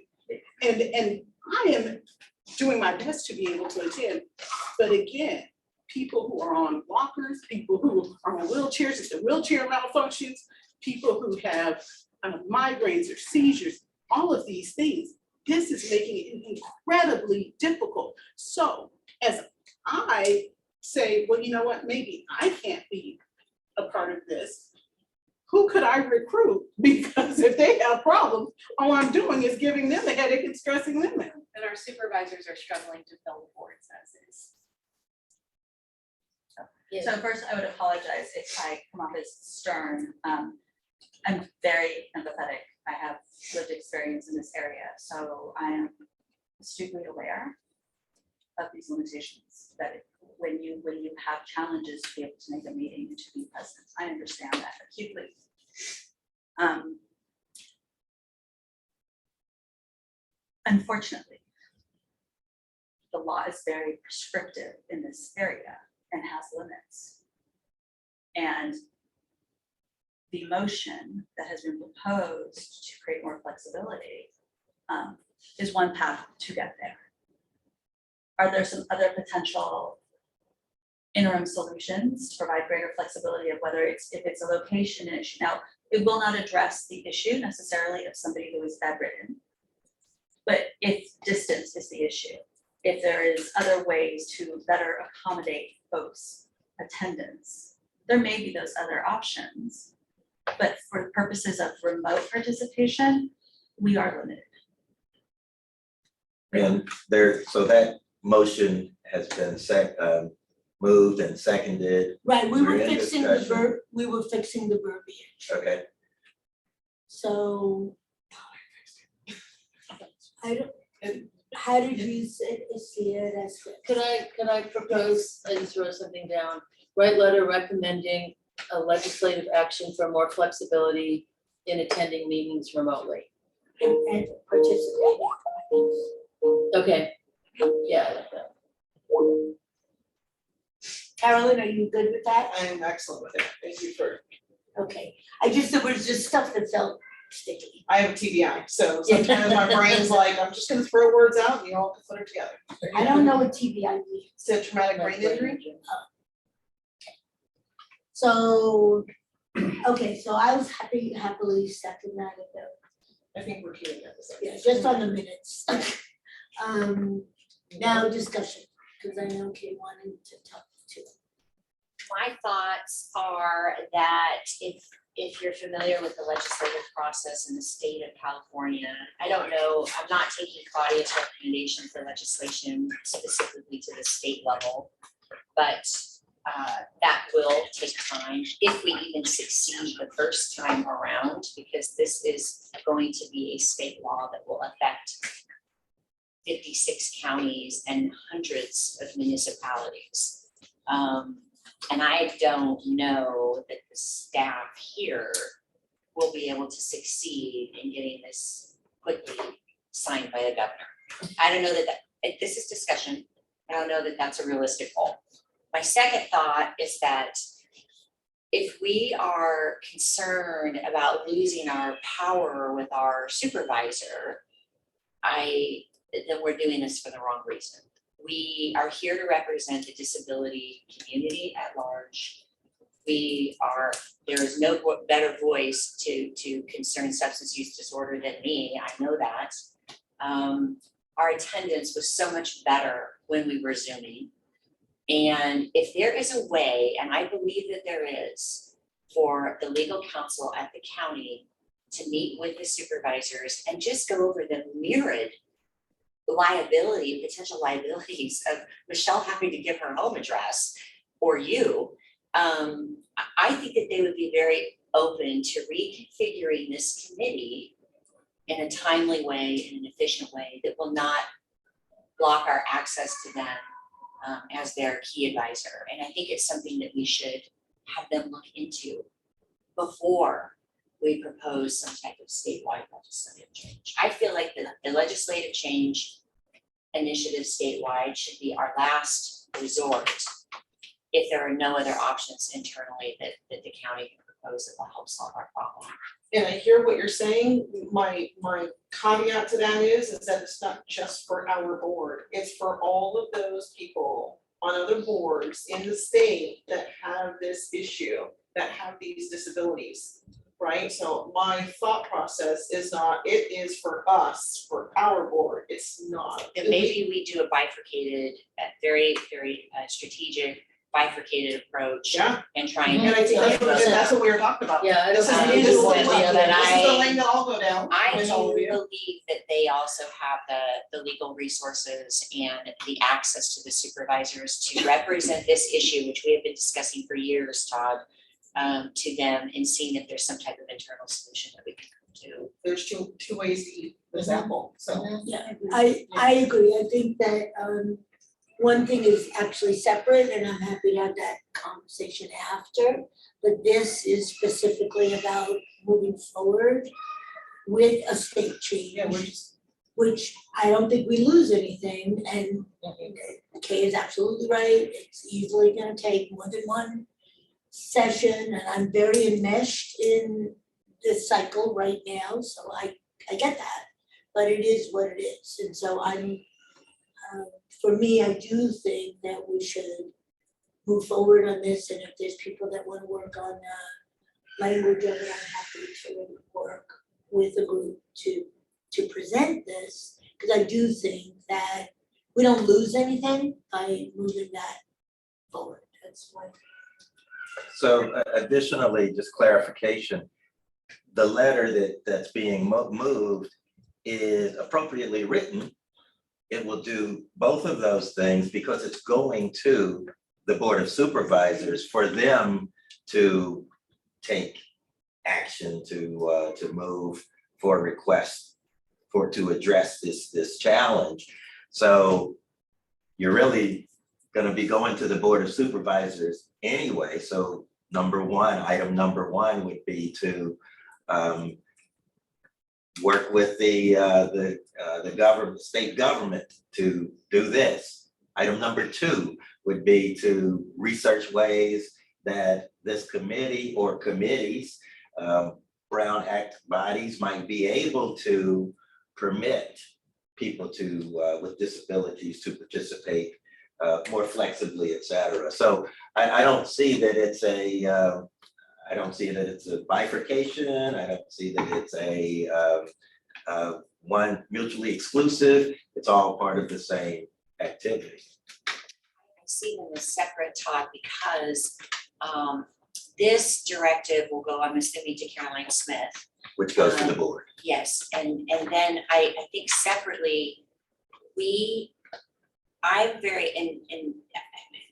And I am doing my best to be able to attend. But again, people who are on walkers, people who are on wheelchairs, if the wheelchair malfunctions, people who have migraines or seizures, all of these things, this is making it incredibly difficult. So as I say, well, you know what, maybe I can't be a part of this, who could I recruit? Because if they have problems, all I'm doing is giving them a headache and stressing them out. And our supervisors are struggling to fill the boards as is. So first, I would apologize if I come off as stern. I'm very empathetic. I have lived experience in this area, so I am astutely aware of these limitations, that when you have challenges to be able to make a meeting and to be present, I understand that acutely. Unfortunately, the law is very prescriptive in this area and has limits. And the motion that has been proposed to create more flexibility is one path to get there. Are there some other potential interim solutions to provide greater flexibility of whether if it's a location issue? Now, it will not address the issue necessarily of somebody who is bedridden. But if distance is the issue, if there is other ways to better accommodate folks' attendance, there may be those other options. But for purposes of remote participation, we are limited. And there, so that motion has been moved and seconded. Right, we were We're in fixing the discussion. we were fixing the verbiage, Okay, so. I don't, how did you see it as? Could I propose, I just wrote something down, write letter recommending a legislative action for more flexibility in attending meetings remotely. And participating? Okay, yeah, I like that. Carolyn, are you good with that? I am excellent with it. Thank you for, Okay, there was just stuff that felt sticky. I have a TBI, so sometimes my brain's like, I'm just gonna throw words out and you all can put it together. I don't know what TBI means. It's a traumatic brain injury. So, okay, so I was happily second that if there. I think we're keeping that. Yeah, just on the minutes. Now discussion, because I know Kay wanted to talk too. My thoughts are that if you're familiar with the legislative process in the state of California, I don't know, I'm not taking Claudia's recommendation for legislation specifically to the state level, but that will take time if we even succeed the first time around, because this is going to be a state law that will affect 56 counties and hundreds of municipalities. And I don't know that the staff here will be able to succeed in getting this quickly signed by the governor. I don't know that this is discussion. I don't know that that's a realistic goal. My second thought is that if we are concerned about losing our power with our supervisor, then we're doing this for the wrong reason. We are here to represent the disability community at large. There is no better voice to concern substance use disorder than me, I know that. Our attendance was so much better when we were Zooming. And if there is a way, and I believe that there is, for the legal counsel at the county to meet with the supervisors and just go over the myriad potential liabilities of Michelle having to give her home address or you, I think that they would be very open to reconfiguring this committee in a timely way, in an efficient way that will not block our access to them as their key advisor. And I think it's something that we should have them look into before we propose some type of statewide legislative change. I feel like the legislative change initiative statewide should be our last resort if there are no other options internally that the county can propose that will help solve our problem. And I hear what you're saying. My caveat to that is that it's not just for our board. It's for all of those people on other boards in the state that have this issue, that have these disabilities, right? So my thought process is not, it is for us, for our board, it's not. And maybe we do a bifurcated, very, very strategic bifurcated approach. Yeah. And try and. And I think that's what we were talking about. Yeah, I This don't is think this is it's the one or the lane other. that I'll go down I with all of do you. believe that they also have the legal resources and the access to the supervisors to represent this issue, which we have been discussing for years, Todd, to them and seeing if there's some type of internal solution that we can come to. There's two ways to eat this apple, so. Yeah, I agree. I think that one thing is actually separate, and I'm happy to have that conversation after. But this is specifically about moving forward with a state change. Yeah, we're just. Which I don't think we lose anything, and Kay is absolutely right. It's easily gonna take more than one session, and I'm very enmeshed in this cycle right now, so I get that. but it is what it is, and so for me, I do think that we should move forward on this, and if there's people that wanna work on language of it, I'm happy to work with a group to present this, because I do think that we don't lose anything by moving that forward, that's why. So additionally, just clarification, the letter that's being moved is appropriately written. It will do both of those things because it's going to the Board of Supervisors for them to take action to move for requests to address this challenge. So you're really gonna be going to the Board of Supervisors anyway. So item number one would be to work with the government, state government to do this. Item number two would be to research ways that this committee or committees, Brown Act bodies might be able to permit people with disabilities to participate more flexibly, et cetera. So I don't see that it's a bifurcation. I don't see that it's one mutually exclusive. It's all part of the same activity. I see them as separate, Todd, because this directive will go, I'm assuming, to Caroline Smith. Which goes to the board. Yes, and then I think separately, I'm very, and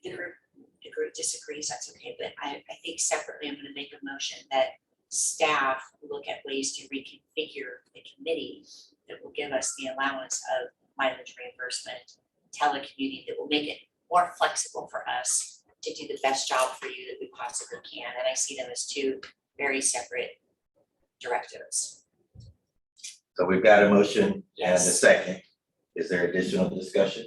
the group disagrees, that's okay, but I think separately, I'm gonna make a motion that staff look at ways to reconfigure the committee that will give us the allowance of mileage reimbursement, telecommuting, that will make it more flexible for us to do the best job for you that we possibly can. And I see them as two very separate directives. So we've got a motion and a Yes. second. Is there additional discussion?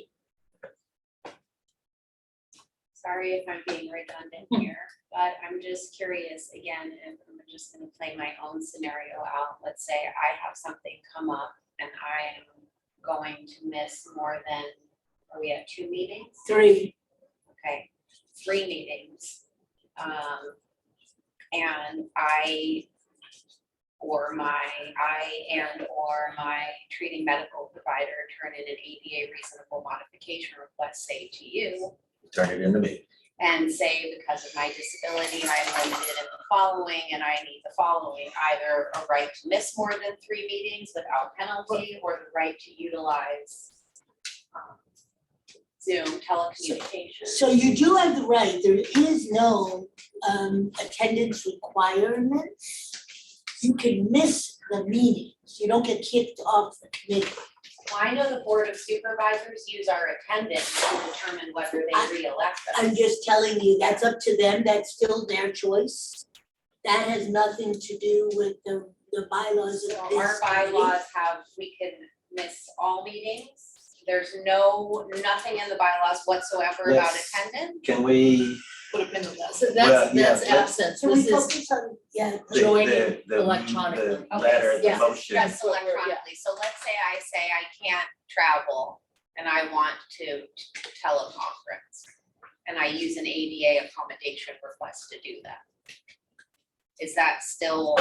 Sorry if I'm being redundant here, but I'm just curious, again, and I'm just gonna play my own scenario out. Let's say I have something come up and I am going to miss more than, are we at 2 meetings? 3. Okay, 3 meetings. And I or my treating medical provider turn in an ADA reasonable modification request, say to you, Turn it into me. and say, because of my disability, I'm limited in the following, and I need the following, either a right to miss more than 3 meetings without penalty, or the right to utilize Zoom telecommunications. So you do have the right, there is no attendance requirement. You can miss the meetings, you don't get kicked off the committee. Well, I know the Board of Supervisors use our attendance to determine whether they re-elect us. I'm just telling you, that's up to them, that's still their choice. That has nothing to do with the bylaws of this committee. Our bylaws have, we can miss all meetings. There's nothing in the bylaws whatsoever about Yes. attendance. Can we? Put a pin in that. So Well, that's yeah, absence, So we this is focus on, joining electronically. The letter, the yeah. motion. Just what we're- yeah. electronically, so let's say I can't travel and I want to teleconference. And I use an ADA accommodation request to do that. Is that still,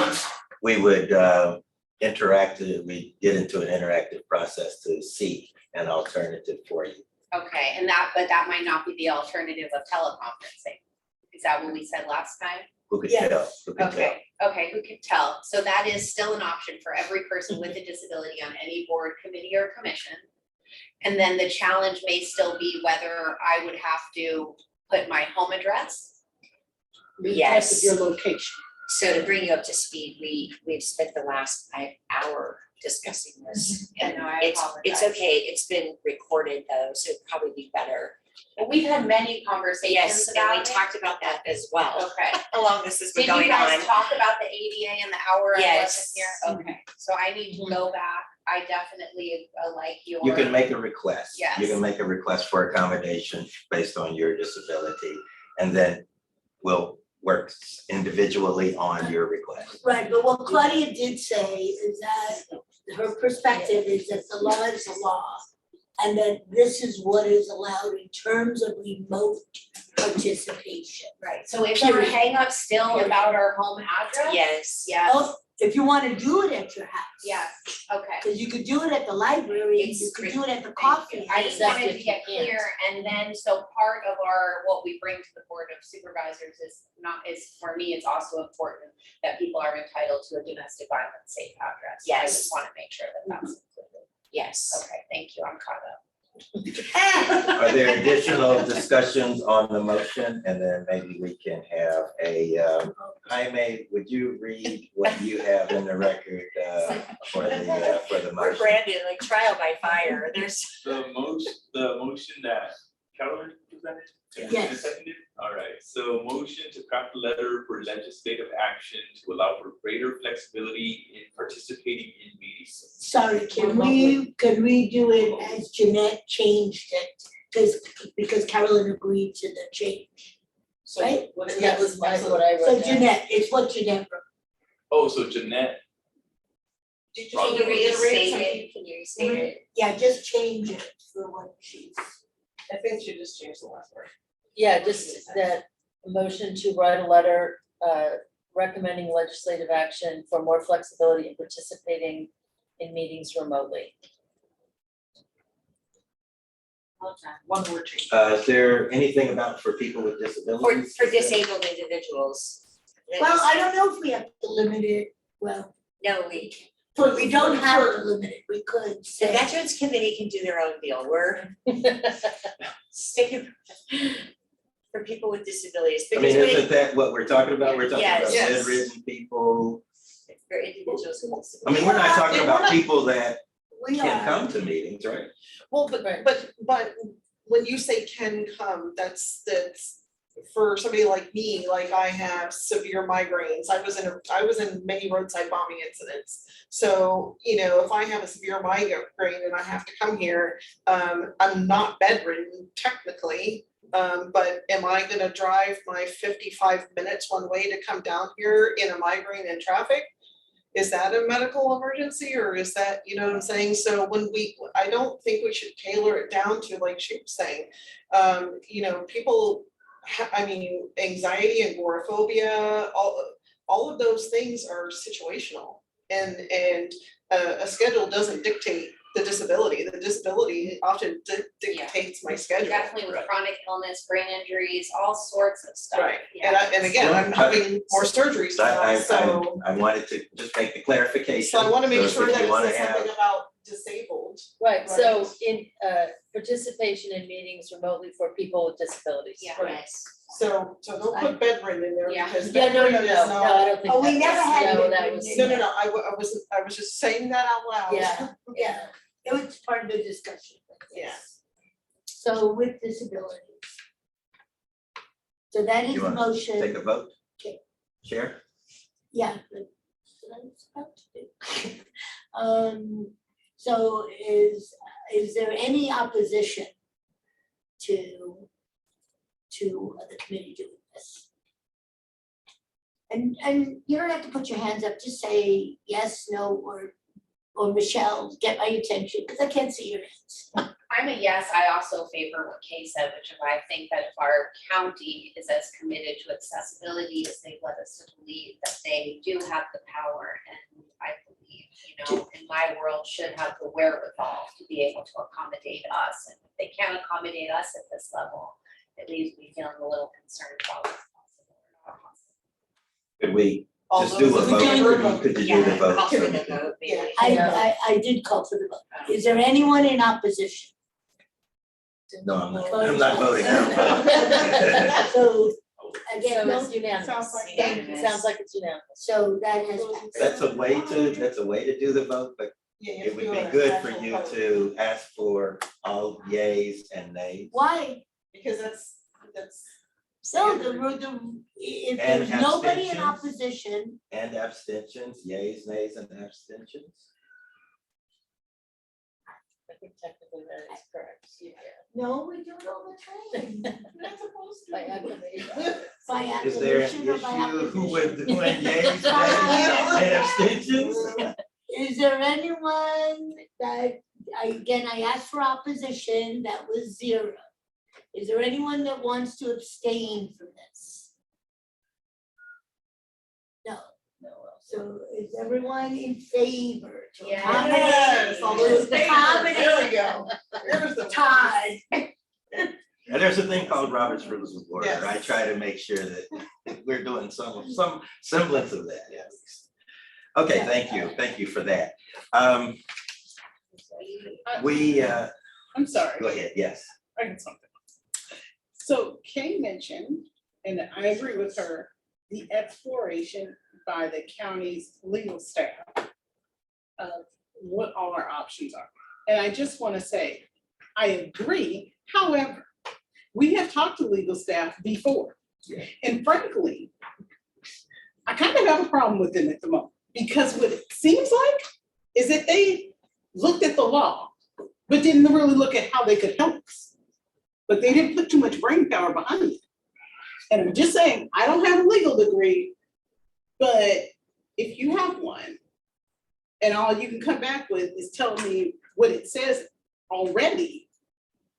We would we get into an interactive process to seek an alternative for you. okay, but that might not be the alternative of teleconferencing. Is that what we said last time? Who could Yes. tell? Who could tell? Okay, who can tell? So that is still an option for every person with a disability on any board, committee, or commission. And then the challenge may still be whether I would have to put my home address. Because of Yes. your location. So to bring you up to speed, we've spent the last hour discussing this. And I It's apologize. okay, it's been recorded though, so it'd probably be better. Well, we've had many conversations Yes, and about we it. talked about that as well. Okay. Along this has been Did you going guys on. talk about the ADA in the hour I wasn't Yes. here? Okay, so I need to go back. I definitely like your. You can make a request. Yes. You can make a request for accommodation based on your disability, and then we'll work individually on your request. right, but what Claudia did say is that her perspective is that the law is a law. And that this is what is allowed in terms of remote participation. Right, so is there a hang up still about our home address? Yes. Yes, Oh, if you wanna do it at your house. yes, okay. Cause you could do it at the library, you It's could do it at the Thank coffee. you. I just Except wanted if to get you can't. clear, and then, so part of our, what we bring to the Board of Supervisors is, for me, it's also important that people are entitled to a domestic violence safe address. I Yes. just wanna make sure that that's included. Yes. Okay, thank you, I'm caught up. Are there additional discussions on the motion? And then maybe we can have Jaime, would you read what you have in the record for the We're motion? branded like trial by fire. There's. The motion that Carolyn presented? and Yes. seconded? All right, so motion to craft a letter for legislative action to allow for greater flexibility in participating in meetings. Sorry, could we do it as Jeanette changed it? Because Carolyn agreed to the change. Right? That was what I So wrote down. Jeanette, it's what Jeanette wrote. Oh, so Jeanette, Did Can you restate something? it? Can you restate it? Yeah, just change it for what she's. I think she just changed the last word. Yeah, just that motion to write a letter recommending legislative action for more flexibility in participating in meetings remotely. One word change. Is there anything about for people with disabilities? For disabled individuals. Well, I don't know if we have to limit it, well, No, we, but we don't have to limit it, we could the say. Veterans Committee can do their own deal. We're sticking for people with disabilities. I Because mean, when isn't that what we're talking about? We're talking about Yes. bedridden people. for individuals with disabilities. I mean, we're not talking We're about not- people that We can are, come to meetings, right? Well, Right. but when you say can come, that's for somebody like me, like I have severe migraines. I was in many roadside bombing incidents. So, if I have a severe migraine and I have to come here, I'm not bedridden technically. But am I gonna drive my 55 minutes one way to come down here in a migraine in traffic? Is that a medical emergency or is that, you know what I'm saying? So I don't think we should tailor it down to, like she was saying, people, anxiety and agoraphobia, all of those things are situational. And a schedule doesn't dictate the disability. The disability often dictates my schedule. Definitely with chronic illness, brain injuries, all sorts of stuff. Right, Yeah. and again, I'm having more surgeries now, so. I wanted to just make the clarification. So I wanna make So sure if that you it wanna says have- something about disabled. Right, so in participation in meetings remotely for people with disabilities. Yeah. Yes. So don't put bedridden in there Yeah. because Yeah, no, bedridden is not. I don't think. Oh, we that never was- had no, it that in was- the- No, I was just saying that out loud. Yeah, it was part of the discussion. Yeah. So with disabilities. So that is You the wanna motion. Take a vote? Okay. Chair? Yeah. That's what I was about to do. So is there any opposition to the committee doing this? And you don't have to put your hands up, just say yes, no, or Michelle, get my attention, because I can't see your hands. I'm a yes, I also favor what Kay said, which is I think that if our county is as committed to accessibility as they've led us to believe, that they do have the power, and I believe, in my world, should have the wherewithal to be able to accommodate us, and if they can't accommodate us at this level, it leaves me feeling a little concerned about what's possible or not possible. Could we All just do a those in vote? favor? Could you do the vote? Call for so the we can- vote, Yeah. maybe. I did call for the vote. Is there anyone in opposition? No, I'm not voting now. So so again, no, it's unanimous. Sounds like Unanimous. Sounds like it's unanimous. so that has passed. That's a way to do the vote, but Yeah, it would be good for you to ask for all yays and nays. Why? Because that's. So if And there's nobody in abstentions? opposition, And abstentions, yays, nays, and abstentions? I think technically that is correct. Yeah. no, we do it all the time. You're not supposed to. By acclamation. By Is there an acclamation or by issue with opposition? doing yays, nays, and abstentions? Is there anyone that, I asked for opposition, that was 0. Is there anyone that wants to abstain from this? No. So is everyone in favor to Yes. accommodate? Yes, all those To in favor. There we go. There's the Todd. And there's a thing called Robert's Rules of Order. I Yes. try to make sure that we're doing some semblance of that. Yes. Okay, thank you for that. We, I'm sorry. go ahead, yes. I got something. So Kay mentioned, and I agree with her, the exploration by the county's legal staff of what all our options are. And I just want to say, I agree, however, we have talked to legal staff before. Yeah. And frankly, I kind of have a problem with them at the moment, because what it seems like is that they looked at the law, but didn't really look at how they could help us. But they didn't put too much brain power behind it. And I'm just saying, I don't have a legal degree, but if you have one, and all you can come back with is telling me what it says already,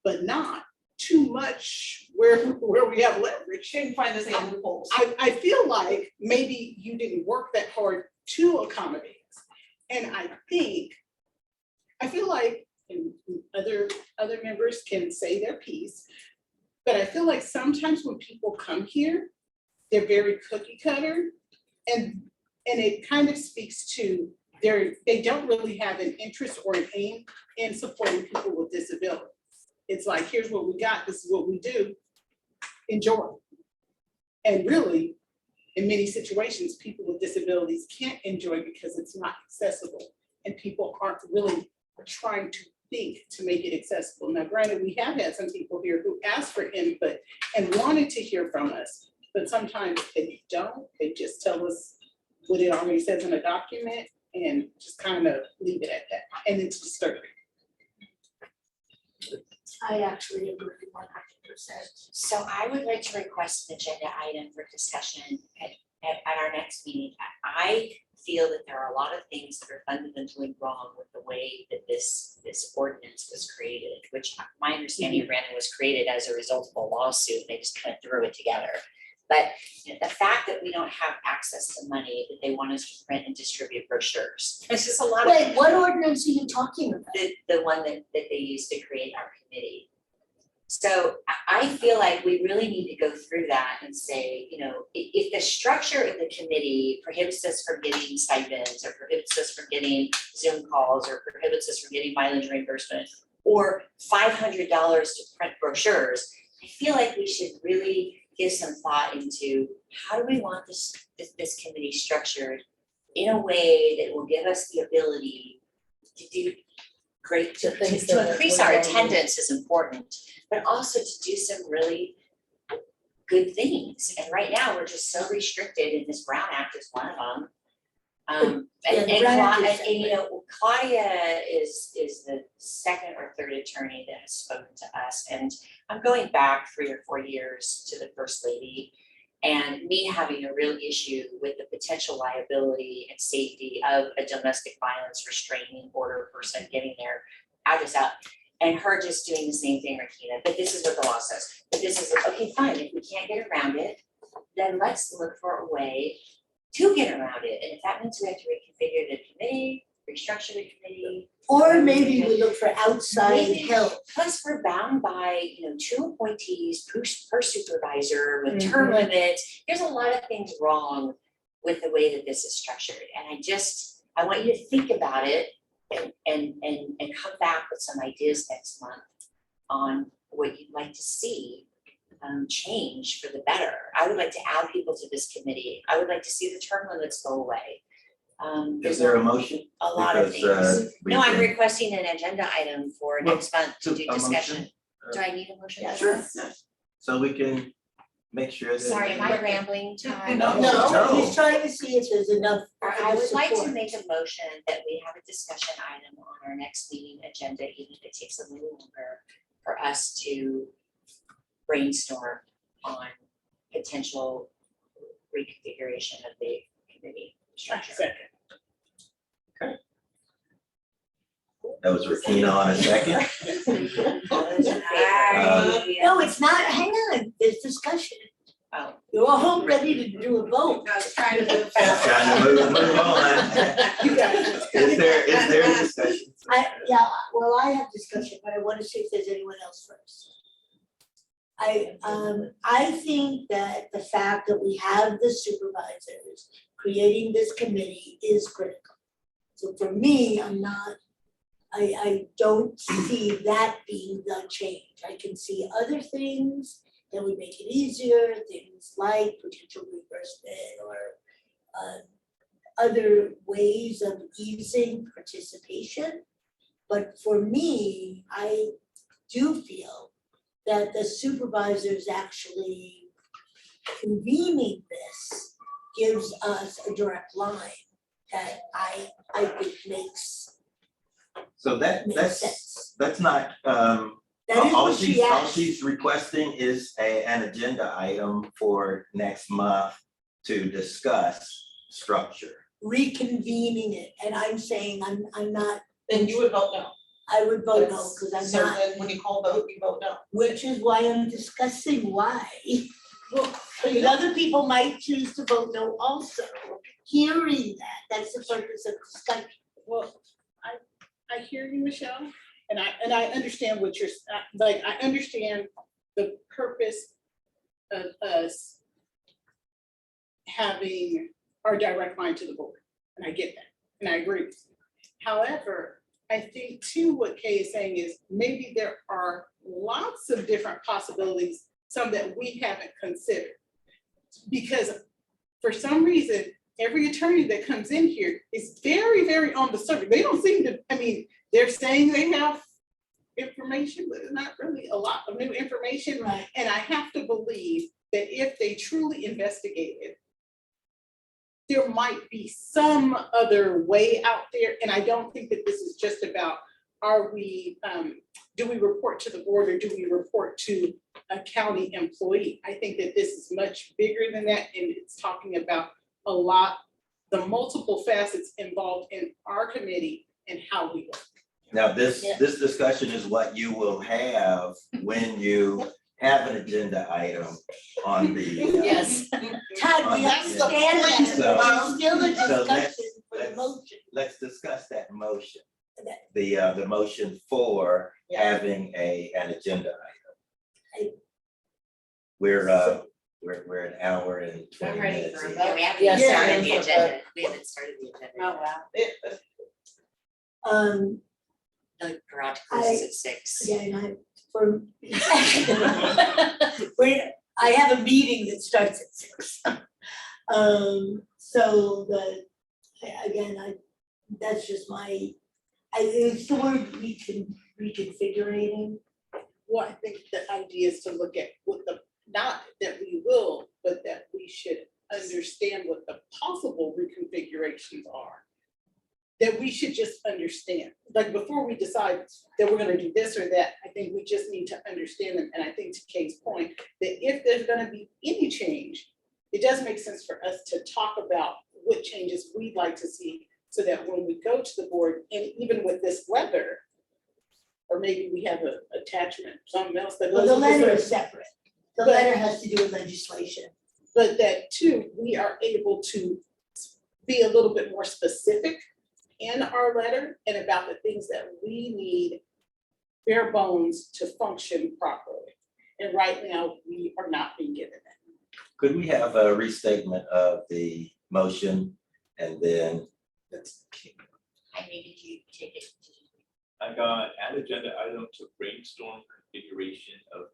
but not too much where we have leverage. Shouldn't find us any loopholes. I feel like maybe you didn't work that hard to accommodate us. And I feel like, and other members can say their piece, but I feel like sometimes when people come here, they're very cookie cutter, and it kind of speaks to they don't really have an interest or an aim in supporting people with disabilities. It's like, here's what we got, this is what we do, enjoy. And really, in many situations, people with disabilities can't enjoy because it's not accessible, and people aren't really trying to think to make it accessible. Now, granted, we have had some people here who asked for input and wanted to hear from us, but sometimes they don't. They just tell us what it already says in a document and just kind of leave it at that. And it's disturbing. I actually agree 100%. So I would like to request an agenda item for discussion at our next meeting. I feel that there are a lot of things that are fundamentally wrong with the way that this ordinance was created, which my understanding of Brandon was created as a result of a lawsuit. They just kind of threw it together. But the fact that we don't have access to money, that they want us to print and distribute brochures, there's just a lot of. Wait, what ordinance are you talking about? The one that they used to create our committee. So I feel like we really need to go through that and say, you know, if the structure of the committee prohibits us from getting stipends, or prohibits us from getting Zoom calls, or prohibits us from getting mileage reimbursement, or $500 to print brochures, I feel like we should really give some thought into how do we want this committee structured in a way that will give us the ability to do great, to increase our attendance is important, but also to do some really good things. And right now, we're just so restricted, and this Brown Act is one of them. You know, Claudia is the second or third attorney that has spoken to us, and I'm going back 3 or 4 years to the First Lady, and me having a real issue with the potential liability and safety of a domestic violence restraining order person getting their address out, and her just doing the same thing, Rakina, but this is what the law says, but this is, okay, fine, if we can't get around it, then let's look for a way to get around it, and if that means we have to reconfigure the committee, restructure the committee. Or maybe we look for outside Maybe. help. Plus, we're bound by, 2 appointees per supervisor with term limits. There's a lot of things wrong with the way that this is structured. And I want you to think about it and come back with some ideas next month on what you'd like to see change for the better. I would like to add people to this committee. I would like to see the term limits go away. Is There's there a motion? a lot of Because, things. we No, I'm can- requesting an agenda item for Well, next month to do a motion? discussion. Do I need a motion? Yeah, for sure. this? So we can make sure that. Sorry, am I rambling, Ty? No. No, he's trying to see if there's enough. I would like to support. make a motion that we have a discussion item on our next meeting agenda, even if it takes a little longer, for us to brainstorm on potential reconfiguration of the committee structure. Second. That was Rakina on a second. No, it's not, hang on, there's discussion. Oh. You're all ready to do a vote. I was trying to move. Trying to move on. You guys. Is there discussion? Well, I have discussion, but I want to see if there's anyone else first. I think that the fact that we have the supervisors creating this committee is critical. So for me, I don't see that being the change. I can see other things that would make it easier, things like potential reimbursement or other ways of easing participation. But for me, I do feel that the supervisors actually convening this gives us a direct line that I think makes So sense. that's not, That is all what she all asked. she's requesting is an agenda item for next month to discuss structure. Reconvening it, and I'm saying I'm not, Then you would vote no. I would vote no, because I'm So not, then when you call vote, you vote no. which is why I'm discussing why. Because other people might choose to vote no also. Hearing that's the purpose of discussion. Well, I hear you, Michelle, and I understand what you're, like, I understand the purpose of us having our direct line to the board, and I get that, and I agree with you. However, I think too, what Kay is saying is maybe there are lots of different possibilities, some that we haven't considered. Because for some reason, every attorney that comes in here is very, very on the surface. They don't seem to, I mean, they're saying they have information, but it's not really a lot of new information. Right. And I have to believe that if they truly investigated, there might be some other way out there. And I don't think that this is just about, do we report to the board or do we report to a county employee? I think that this is much bigger than that, and it's talking about the multiple facets involved in our committee and how we work. Now, this discussion is what you will have when you have an agenda item on the. Yes. Todd, we That's the understand that, point. but it's still a So discussion for the let's- motion. Let's discuss that motion. Okay. The motion for having an agenda item. We're an hour and 20 I'm ready minutes for a in. vote. We haven't Yes, even I started am the for agenda. We haven't started the agenda. Oh, wow. The garage closes at 6. Again, I have a meeting that starts at 6. So that's just it's the word reconfiguring. Well, I think the idea is to look at not that we will, but that we should understand what the possible reconfigurations are. That we should just understand, like before we decide that we're gonna do this or that, I think we just need to understand them. And I think to Kay's point, that if there's gonna be any change, it does make sense for us to talk about what changes we'd like to see, so that when we go to the board, and even with this letter, or maybe we have an attachment, something else that Well, goes the with this letter is separate. The letter has to do with legislation. but that too, we are able to be a little bit more specific in our letter and about the things that we need bare bones to function properly. And right now, we are not being given that. Could we have a restatement of the motion and then let's. I needed you to take it. I got an agenda item to brainstorm configuration of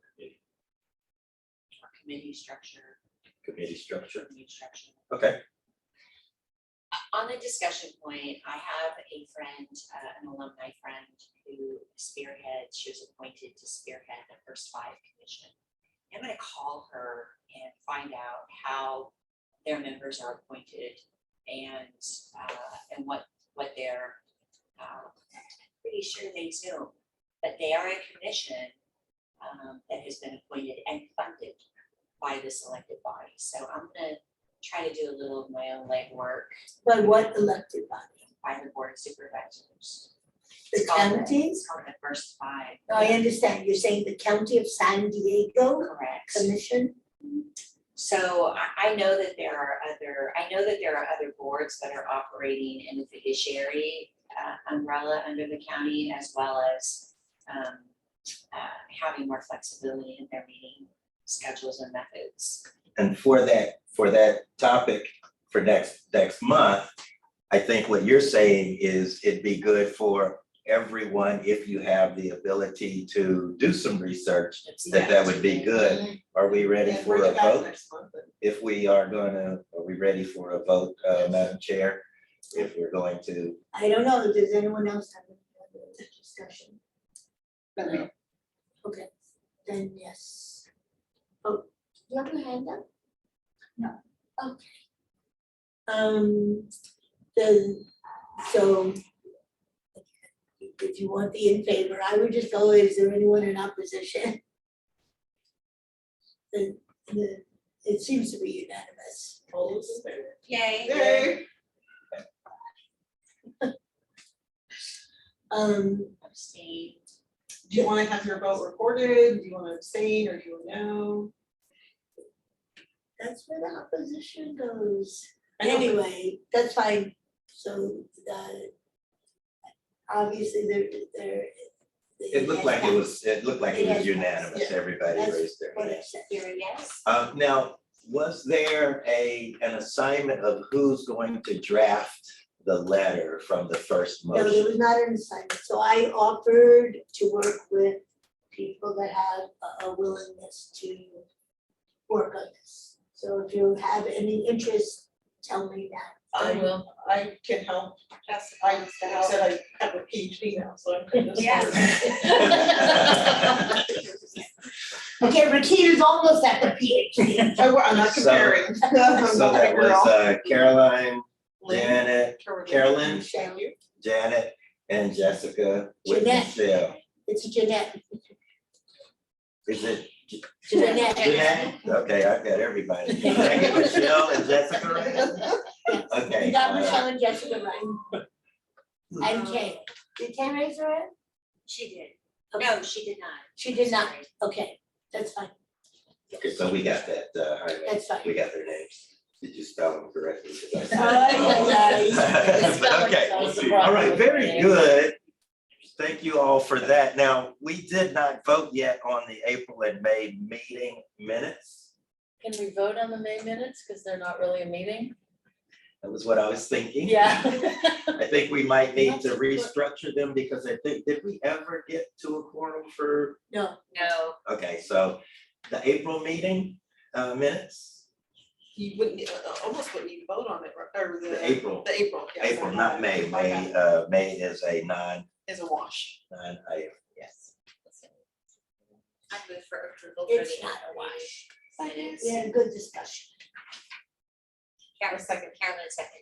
Committee structure. Committee structure. Committee structure. Okay, On the discussion point, I have a friend, an alumni friend who spearheads, she was appointed to spearhead the first 5 commission. I'm gonna call her and find out how their members are appointed and what they're, pretty sure they Zoom, but they are a commission that has been appointed and funded by this elected body. So I'm gonna try to do a little of my own legwork By what elected body? by the board of supervisors. It's The called county? It's called the first five. No, I understand, you're saying the County of San Diego Correct. Commission? So I know that there are other boards that are operating in the fiduciary umbrella under the county, as well as having more flexibility in their meeting schedules and methods. And for that topic for next month, I think what you're saying is it'd be good for everyone if you have the ability to do some research, that would be good. Are we ready And for bring a it back vote? next month. If we are are we ready for a vote, Madam Chair? If we're going to, I don't know, does anyone else have any other discussion? No. Okay, then yes. Oh, you have your hand up? No. Okay. Then, so if you want the in favor, I would just go, is there anyone in opposition? It seems to be unanimous. All those in favor? Yay. Yay. Abstain. Do you wanna have your vote recorded? Do you wanna abstain or do you wanna no? That's where the opposition goes. I know, but- Anyway, that's fine, so obviously there. it looked like it was unanimous, Yeah. everybody That's raised their what hand. I said. You're a yes? Now, was there an assignment of who's going to draft the letter from the first No, there motion? was not an assignment, so I offered to work with people that have a willingness to work on this. So if you have any interest, tell me now. I will. I can help. I said I have a PhD now, so I'm kind of. Yes. Okay, Rakita's almost at the PhD. I'm not So- comparing. I'm So not a that girl. was Caroline, Lynn, Janet, Carolyn, Thank you. Janet, and Jessica with Jeanette. Michelle. It's Jeanette. Is it Jeanette. Jeanette? Okay, I've got everybody. Did I get Michelle and Jessica right? Okay. You got Michelle and Jessica right. And Kay. Did Kay raise her hand? She did. Okay. No, she did not. She did not. Sorry. Okay, that's fine. Okay, so we got that, highway. That's fine. We got their names. Did you spell them correctly? 'Cause I Aye, said- But okay, all right, very good. Thank you all for that. Now, we did not vote yet on the April and May meeting minutes. Can we vote on the May minutes, because they're not really a meeting? That was what I was thinking. Yeah. I think we might need to restructure them because I think, did we ever get to a quorum for, No, No. okay, so the April meeting minutes? You wouldn't, almost wouldn't need to vote on it, or The April, The April, yes. April, not May. May is a Is a wash. non-item. Yes. I move for approval for it's the not a April wash. minutes. We had a good discussion. Carolyn seconded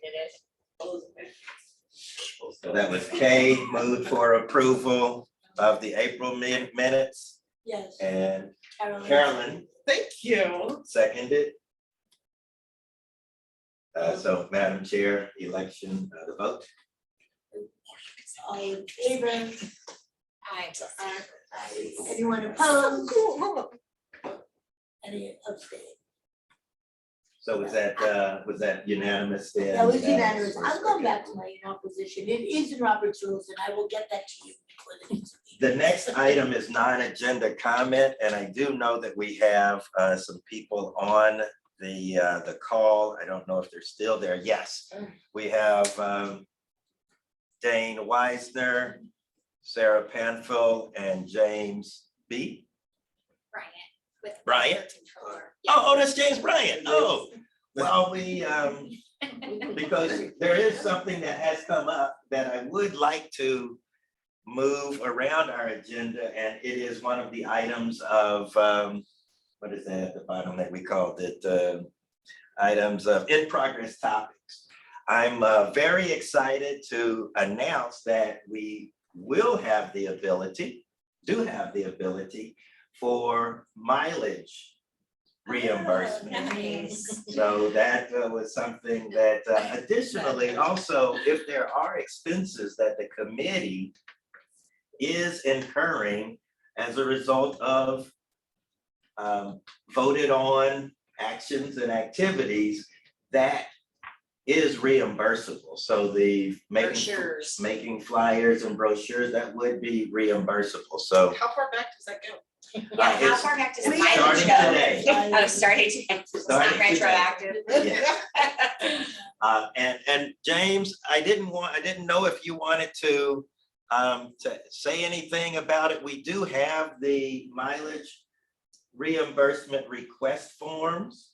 it. All those in favor? So that was Kay, moved for approval of the April minutes, Yes, and Carolyn. Carolyn Thank you. seconded. So Madam Chair, election, the vote. All in favor? Aye. Aye. Anyone opposed? Any abstain? So was that unanimous then? That was unanimous. I'm going back to my opposition. It is in Robert's rules and I will get that to you before the next meeting. The next item is non-agenda comment, and I do know that we have some people on the call. I don't know if they're still there. Yes, we have Dane Weisner, Sarah Panfill, and James B. Bryant with. Bryant? Controller. Oh, that's James Bryant. Oh, well, we because there is something that has come up that I would like to move around our agenda, and it is one of the items of, what is that at the bottom that we called it, items of in progress topics. I'm very excited to announce that we will have the ability, for mileage reimbursement. Nice. So that was something that additionally, also, if there are expenses that the committee is incurring as a result of voted on actions and activities, that is reimbursable. So the Brochures. making flyers and brochures, that would be reimbursable. So How far back does that go? Yeah, how it's far back does the we- mileage starting go? today. Oh, starting today, it's not Starting today. retroactive. Yeah. And James, I didn't know if you wanted to say anything about it. We do have the mileage reimbursement request forms.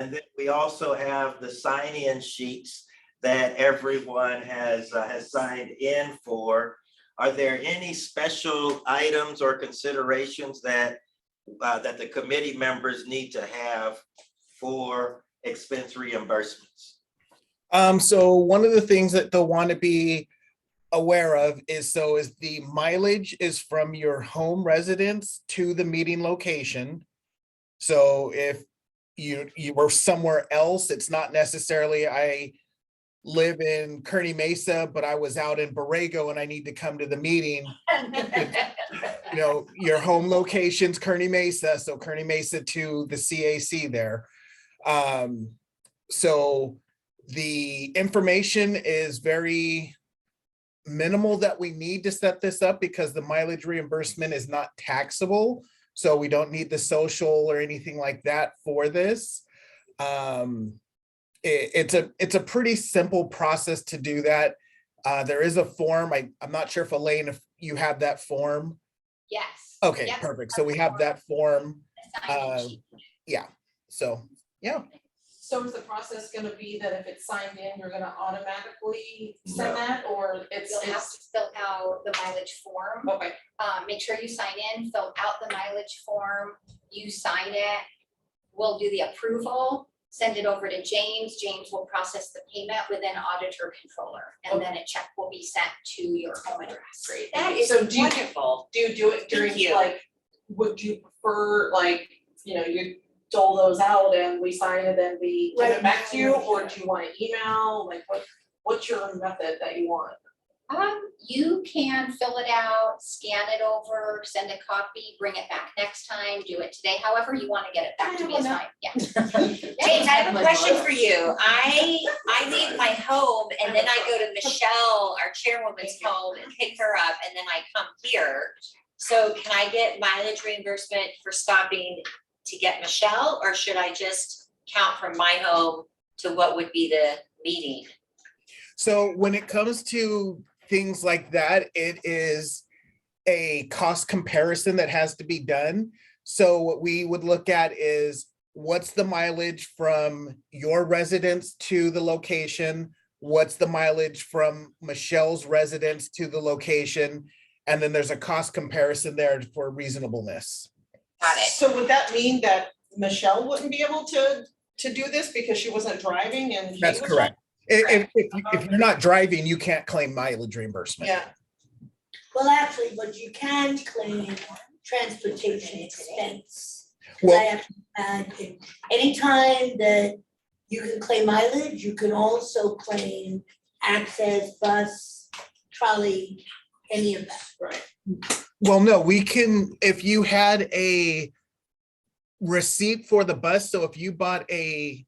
And then we also have the sign-in sheets that everyone has signed in for. Are there any special items or considerations that the committee members need to have for expense reimbursements? So one of the things that they'll want to be aware of is the mileage is from your home residence to the meeting location. So if you were somewhere else, it's not necessarily I live in Kearney Mesa, but I was out in Borrego and I need to come to the meeting. You know, your home location's Kearney Mesa, so Kearney Mesa to the CAC there. So the information is very minimal that we need to set this up because the mileage reimbursement is not taxable. So we don't need the social or anything like that for this. It's a pretty simple process to do that. There is a form. I'm not sure if Elaine, if you have that form. Yes. Okay, Yep. perfect. So we have that form. Sign-in sheet. Yeah, so, yeah. So is the process gonna be that if it's signed in, you're gonna automatically No. send that, or it's? You'll have to fill out the mileage form. Okay, Make sure you sign in, fill out the mileage form, you sign it. We'll do the approval, send it over to James. James will process the payment with an auditor controller, and then a check will be sent to your home address. great. That is So do you- wonderful. Do you do it during Thank you. like, would you prefer like, you dole those out and we sign it and we give it back to you, or do you want an email, like what's your method that you want? You can fill it out, scan it over, send a copy, bring it back next time, do it today, however you wanna get it back to me is fine, yeah. James, I have a question for you. I leave my home and then I go to Michelle, our chairwoman's home, and pick her up, and then I come here. So can I get mileage reimbursement for stopping to get Michelle, or should I just count from my home to what would be the meeting? So when it comes to things like that, it is a cost comparison that has to be done. So what we would look at is what's the mileage from your residence to the location? What's the mileage from Michelle's residence to the location? And then there's a cost comparison there for reasonableness. Got it. So would that mean that Michelle wouldn't be able to do this because she wasn't driving and Kate That's was correct. If Okay. you're not driving, you can't claim mileage reimbursement. Yeah, Well, actually, but you can claim transportation expense. 'Cause I Well, have, anytime that you can claim mileage, you can also claim access, bus, trolley, any of that. right. well, no, we can, if you had a receipt for the bus, so if you bought a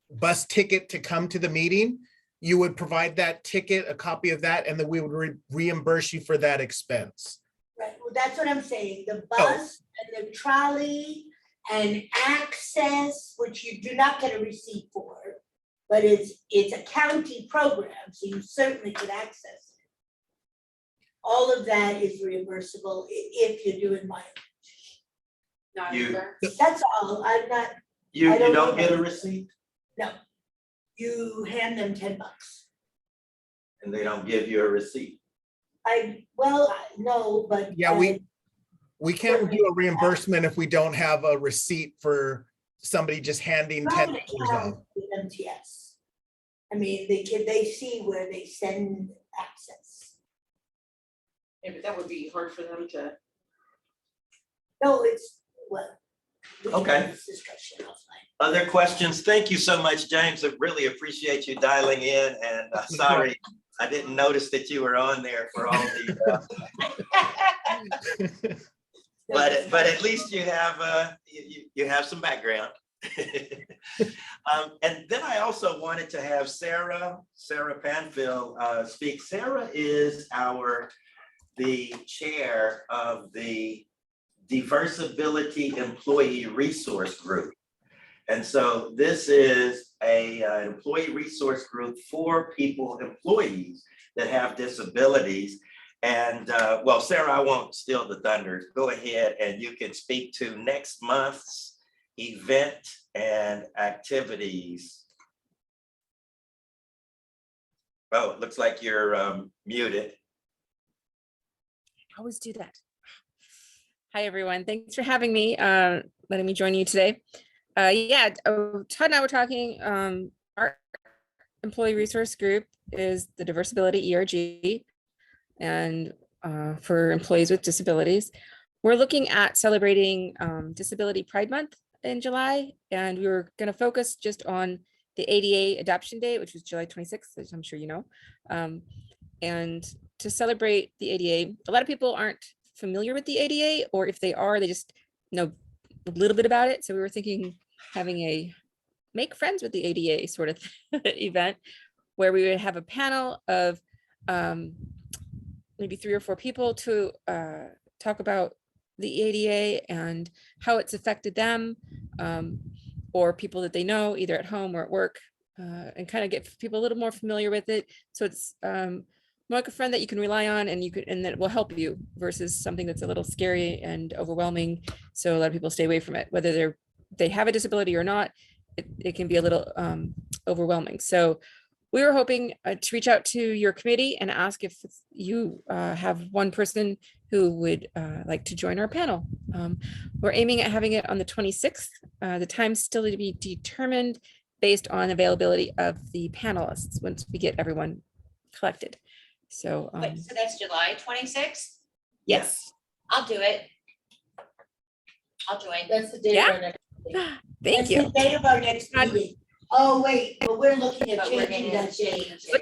bus ticket to come to the meeting, you would provide that ticket, a copy of that, and then we would reimburse you for that expense. Right, well, that's what I'm saying, the bus and the trolley and access, which you do not get a receipt for, but it's a county program, so you certainly could access it. All of that is reimbursable if you're doing mileage. Not You- reimbursed. That's all, I'm not, You I don't don't know. get a receipt you hand them $10. and they don't give you a receipt. No, but. Yeah, we can't do a reimbursement if we don't have a receipt for somebody just handing $10 out. With MTS. I mean, they see where they send access. Yeah, but that would be hard for them to. No, it's, well. we can Okay. have this discussion offline. Other questions? Thank you so much, James. I really appreciate you dialing in, and sorry I didn't notice that you were on there for all the, but at least you have, you have some background. And then I also wanted to have Sarah Panfill speak. Sarah is the chair of the Diversibility Employee Resource Group. And so this is an employee resource group for employees that have disabilities. And well, Sarah, I won't steal the thunder. Go ahead and you can speak to next month's event and activities. Oh, it looks like you're muted. Always do that. Hi, everyone. Thanks for having me, letting me join you today. Yeah, Todd and I were talking, our employee resource group is the Diversibility ERG, and for employees with disabilities. We're looking at celebrating Disability Pride Month in July, and we were going to focus just on the ADA adoption date, which was July 26th, as I'm sure you know. And to celebrate the ADA, a lot of people aren't familiar with the ADA, or if they are, they just know a little bit about it. So we were thinking having a make friends with the ADA sort of event, where we would have a panel of maybe 3 or 4 people to talk about the ADA and how it's affected them, or people that they know either at home or at work, and kind of get people a little more familiar with it. So it's more like a friend that you can rely on, and that will help you, versus something that's a little scary and overwhelming. So a lot of people stay away from it, whether they have a disability or not. It can be a little overwhelming. So we were hoping to reach out to your committee and ask if you have one person who would like to join our panel. We're aiming at having it on the 26th. The time's still to be determined based on availability of the panelists once we get everyone collected. So, Wait, so that's July 26th? yes. I'll do it. I'll join. That's the date Yeah. of our next meeting. Thank That's you. the date of our next meeting. Oh, wait, but we're looking at But we're changing gonna that date. change it.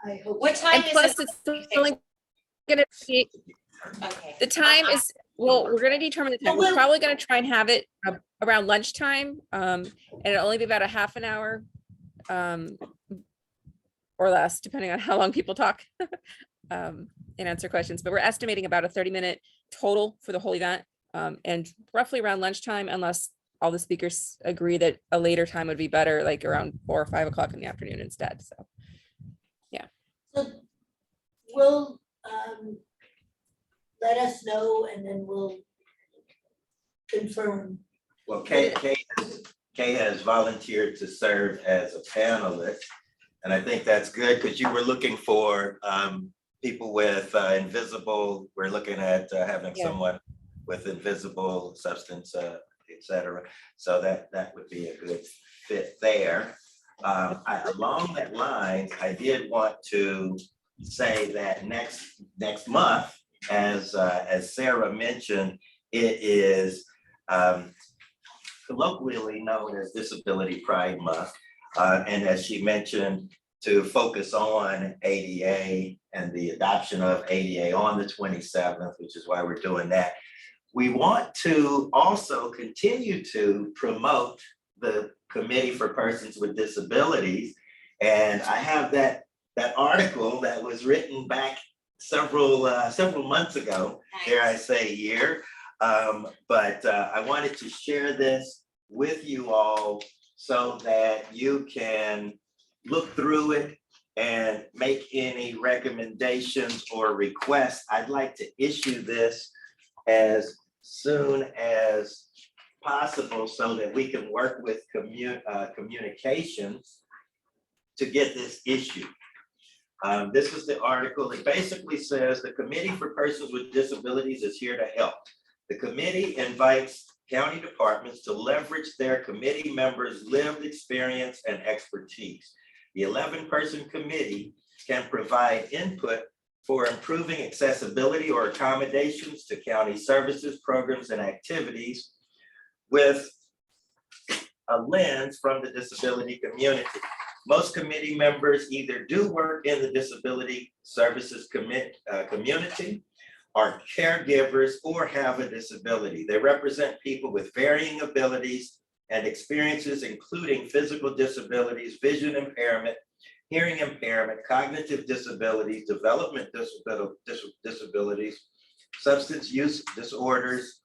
I hope. What so. time And is plus, it? it's only gonna be, Okay. the time is, well, we're gonna determine the time. Well, We're probably gonna try and have it around lunchtime, and it'll only be about a half an hour, or less, depending on how long people talk, and answer questions. But we're estimating about a 30-minute total for the whole event, and roughly around lunchtime, unless all the speakers agree that a later time would be better, like around 4 or 5 o'clock in the afternoon instead. So, yeah. So we'll let us know and then we'll confirm. Well, Kay has volunteered to serve as a panelist. And I think that's good, because you were looking for people with invisible, we're looking at having someone with invisible substance, et cetera. So that would be a good fit there. Along that line, I did want to say that next month, as Sarah mentioned, it is colloquially known as Disability Pride Month. And as she mentioned, to focus on ADA and the adoption of ADA on the 27th, which is why we're doing that. We want to also continue to promote the Committee for Persons with Disabilities. And I have that article that was written back several months ago, dare I say a year. But I wanted to share this with you all so that you can look through it and make any recommendations or requests. I'd like to issue this as soon as possible so that we can work with communications to get this issued. This is the article. It basically says the Committee for Persons with Disabilities is here to help. The committee invites county departments to leverage their committee members' lived experience and expertise. The 11-person committee can provide input for improving accessibility or accommodations to county services, programs, and activities with a lens from the disability community. Most committee members either do work in the disability services community, are caregivers, or have a disability. They represent people with varying abilities and experiences, including physical disabilities, vision impairment, hearing impairment, cognitive disabilities, development disabilities, substance use disorders,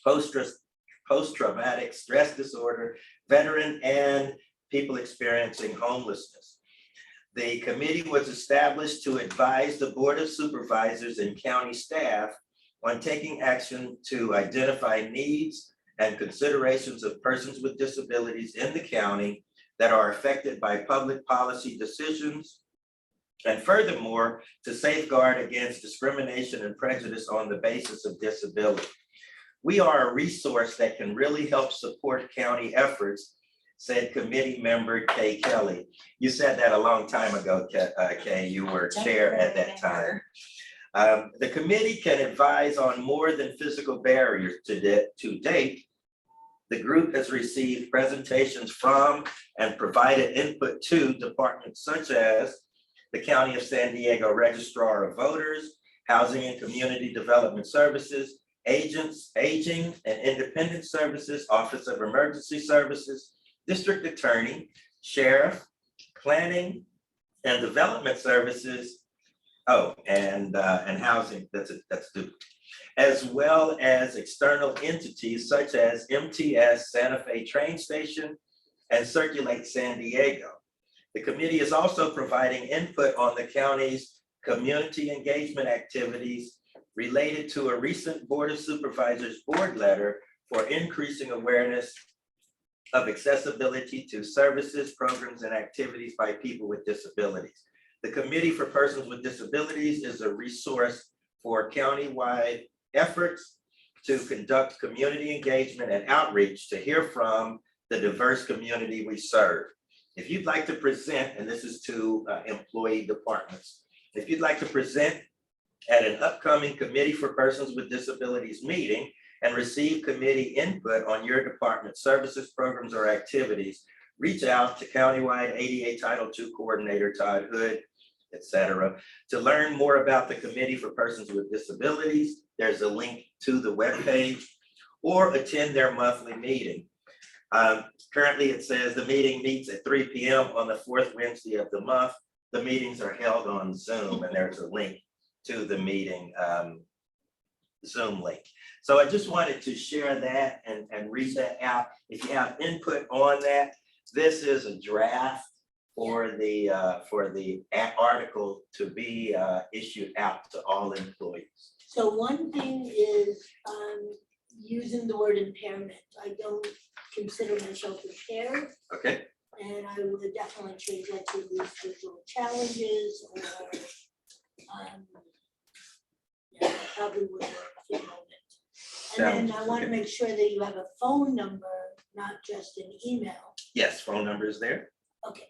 post-traumatic stress disorder, veteran, and people experiencing homelessness. The committee was established to advise the Board of Supervisors and county staff on taking action to identify needs and considerations of persons with disabilities in the county that are affected by public policy decisions, and furthermore, to safeguard against discrimination and prejudice on the basis of disability. We are a resource that can really help support county efforts, said committee member Kay Kelly. You said that a long time ago, Kay, you were chair at that time. The committee can advise on more than physical barriers to date. The group has received presentations from and provided input to departments such as the County of San Diego Registrar of Voters, Housing and Community Development Services, Aging and Independent Services, Office of Emergency Services, District Attorney, Sheriff, Planning and Development Services, and housing, that's duplicate, as well as external entities such as MTS Santa Fe Train Station and Circulate San Diego. The committee is also providing input on the county's community engagement activities related to a recent Board of Supervisors board letter for increasing awareness of accessibility to services, programs, and activities by people with disabilities. The Committee for Persons with Disabilities is a resource for countywide efforts to conduct community engagement and outreach to hear from the diverse community we serve. If you'd like to present, and this is to employee departments, if you'd like to present at an upcoming Committee for Persons with Disabilities meeting and receive committee input on your department services, programs, or activities, reach out to countywide ADA Title II Coordinator Todd Hood, etc. To learn more about the Committee for Persons with Disabilities, there's a link to the webpage, or attend their monthly meeting. Currently, it says the meeting meets at 3 p.m. on the fourth Wednesday of the month. The meetings are held on Zoom, and there's a link to the meeting Zoom link. So I just wanted to share that and read that out. If you have input on that, this is a draft for the article to be issued out to all employees. So one thing is using the word impairment. I don't consider myself impaired, Okay, and I would definitely change that to these visual challenges or yeah, that probably would work for the moment. And then I want to make sure that you have a phone number, not just an email. yes, phone number is there. Okay,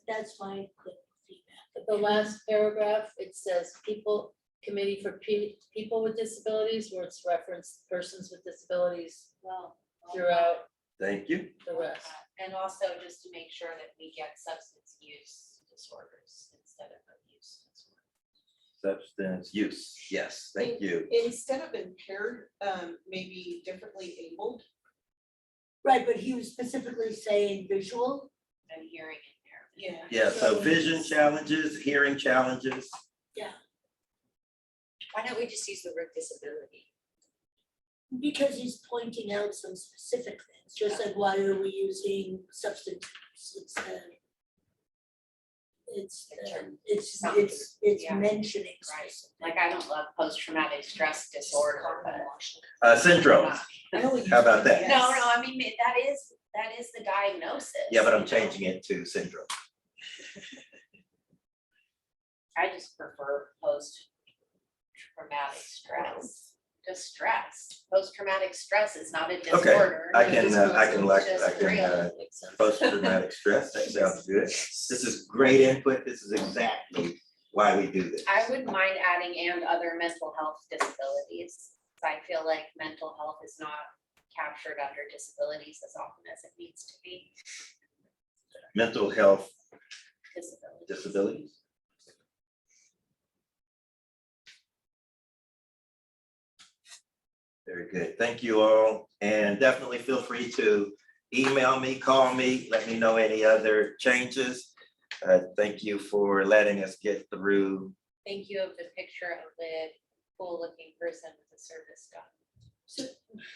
that's my quick feedback. But the last paragraph, it says committee for people with disabilities, where it's referenced persons with disabilities Well, throughout Thank you. the rest. and also just to make sure that we get substance use disorders instead of abuse disorders. Substance use, yes, thank you. Instead of impaired, maybe differently abled. Right, but he was specifically saying visual. And hearing impairment. Yeah. Yeah, so vision challenges, hearing challenges. Why don't we just use the word disability? Because he's pointing out some specific things, just like why are we using substance use? It's Yeah. mentioning Right. specific. Like I don't love post-traumatic stress disorder, but. Syndrome, how about that? No, I mean, that is the diagnosis. Yeah, but I'm you know? changing it to syndrome. I just prefer post-traumatic stress. Just stress. Post-traumatic stress is not a disorder. I can Just real. post-traumatic stress, that sounds good. This is great input, this is exactly why we do this. I wouldn't mind adding and other mental health disabilities. I feel like mental health is not captured under disabilities as often as it needs to be. mental health disabilities. Very good. Thank you all. And definitely feel free to email me, call me, let me know any other changes. Thank you for letting us get through. Thank you of the picture of the cool looking person with the service dog.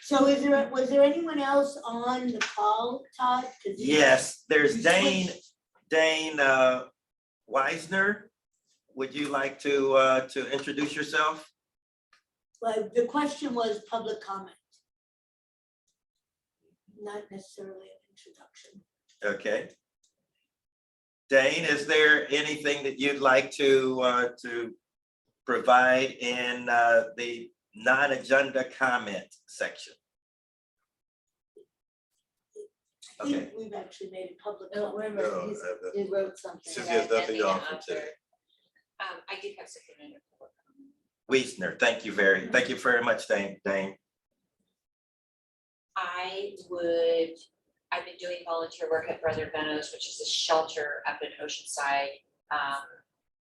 So was there anyone else on the call, Todd? 'Cause Yes, there's you Dane switched. Weisner. Would you like to introduce yourself? Well, the question was public comment. Not necessarily an introduction. Okay. Dane, is there anything that you'd like to provide in the non-agenda comment section? I think we've actually made a public No, wait a comment. minute, he wrote something. Since he has nothing to offer today. I do have something under public comment. Wiesner, thank you very much, Dane. I've been doing volunteer work at Brother Benno's, which is a shelter up in Oceanside,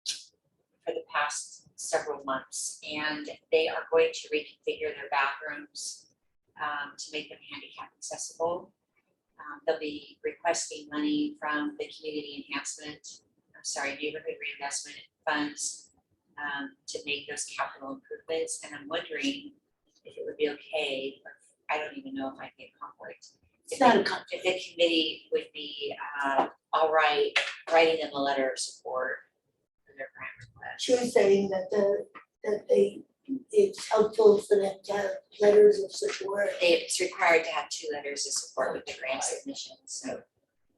for the past several months, and they are going to reconfigure their bathrooms to make them handicap accessible. They'll be requesting money from the neighborhood reinvestment funds to make those capital improvements, and I'm wondering if it would be okay, or I don't even know if I'd be a conflict. It's not a conflict. If the committee would be all right writing them a letter of support for their grant request. She was saying that it's helpful for them to have letters of support. It's required to have 2 letters of support with the grant submission, so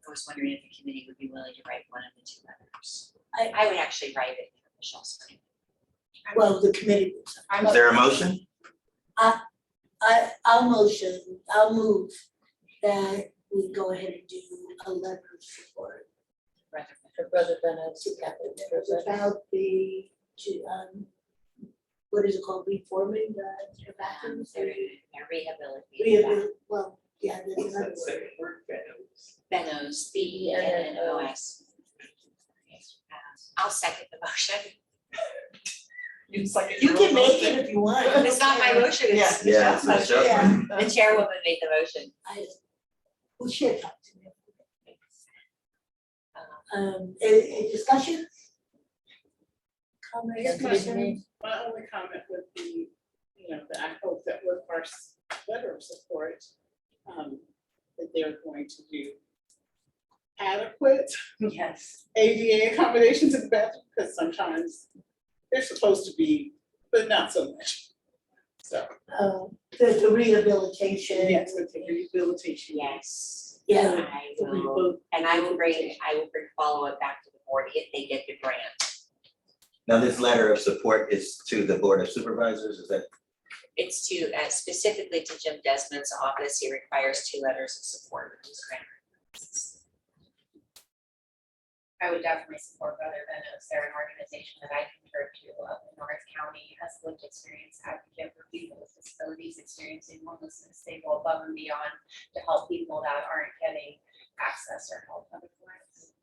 I was wondering if the committee would be willing to write one of the 2 letters. I would actually write it for Michelle sign. Well, the committee. Is there a motion? I'll move that we go ahead and do a letter of support. For Brother Bennett's. About the, what is it called, reforming the bathrooms? They're rehabilitating. Well, yeah, there's another word. Benno's, BENNOS. I'll second the motion. You second You your can own make motion? it if you want. It's not my motion, it's Yeah, Michelle's it's motion. Michelle's. The chairwoman made the motion. We should talk to them. A discussion? Comments, concerns? My only comment would be, that I hope that with our letter of support, that they're going to do adequate Yes. ADA accommodations in the bathroom, because sometimes they're supposed to be, but not so much. So, The rehabilitation. yes, with the rehabilitation. Yes. Yeah. I will bring follow-up back to the board if they get the grant. Now, this letter of support is to the Board of Supervisors, is that? It's to, specifically to Jim Desmond's office, he requires 2 letters of support with his grant. I would definitely support Brother Benno's. They're an organization that I concur to up in North County, has lived experience advocate for people with disabilities experiencing homelessness. They go above and beyond to help people that aren't getting access or help otherwise.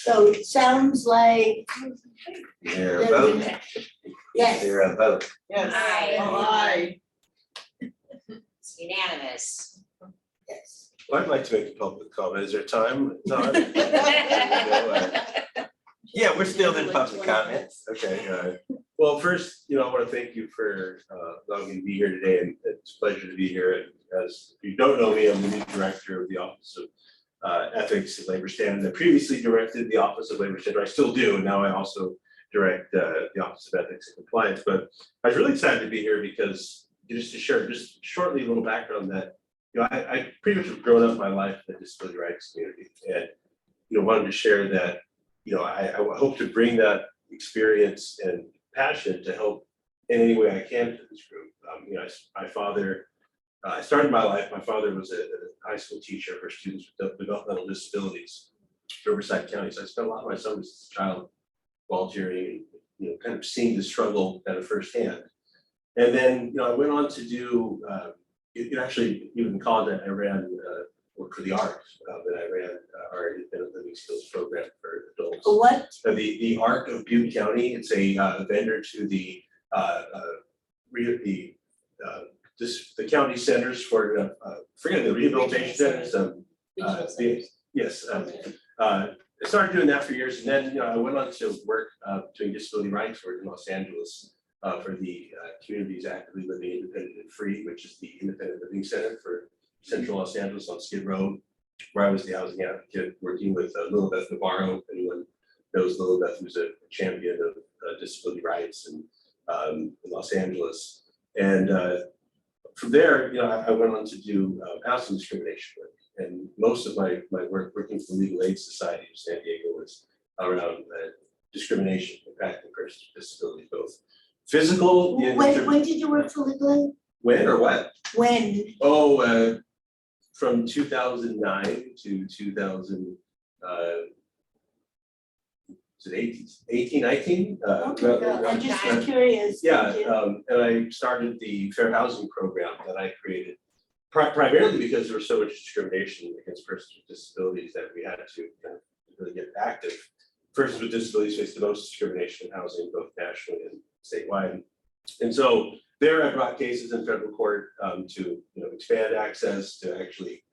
So it sounds like. Your vote? Yes. There a vote? Yes. Aye. Aye. It's unanimous. Yes. Well, I'd like to make a public comment. Is there time? Todd? Yeah, we're still in public comments. Okay, well, first, I want to thank you for allowing me to be here today, and it's a pleasure to be here. And as you don't know me, I'm the new director of the Office of Ethics and Labor Standards. I previously directed the Office of Labor Standards. I still do, and now I also direct the Office of Ethics and Compliance. But I was really excited to be here because just to share just shortly a little background that I pretty much have grown up my life in the disability rights community, and wanted to share that I hope to bring that experience and passion to help in any way I can to this group. My father, I started my life. My father was a high school teacher for students with developmental disabilities in Riverside County. So I spent a lot of my summers as a child volunteering, and kind of seeing the struggle kind of firsthand. And then I went on to do. Actually, even in college, I ran work for the arts, and I ran our independent living skills program for adults. What? The ARC of Butte County, it's a vendor to the county centers for forget the rehabilitation centers. Yes. I started doing that for years, and then I went on to work doing disability rights work in Los Angeles for the Communities Actively Living Independent and Free, which is the independent living center for Central Los Angeles on Skid Row, where I was the housing advocate working with Lilibeth Navarro. Anyone knows Lilibeth, who's a champion of disability rights in Los Angeles. And from there, I went on to do housing discrimination work. And most of my work working for the Legal Aid Society of San Diego was around discrimination impacting persons with disabilities, both physical. When did you work for Legal Aid? When or what? When? Oh, from 2009 to 2000, is it 18, 19? I'm just curious. Yeah, and I started the fair housing program that I created primarily because there was so much discrimination against persons with disabilities that we had to kind of really get active. Persons with disabilities face the most discrimination in housing, both nationally and statewide. And so there I brought cases in federal court to expand access, to actually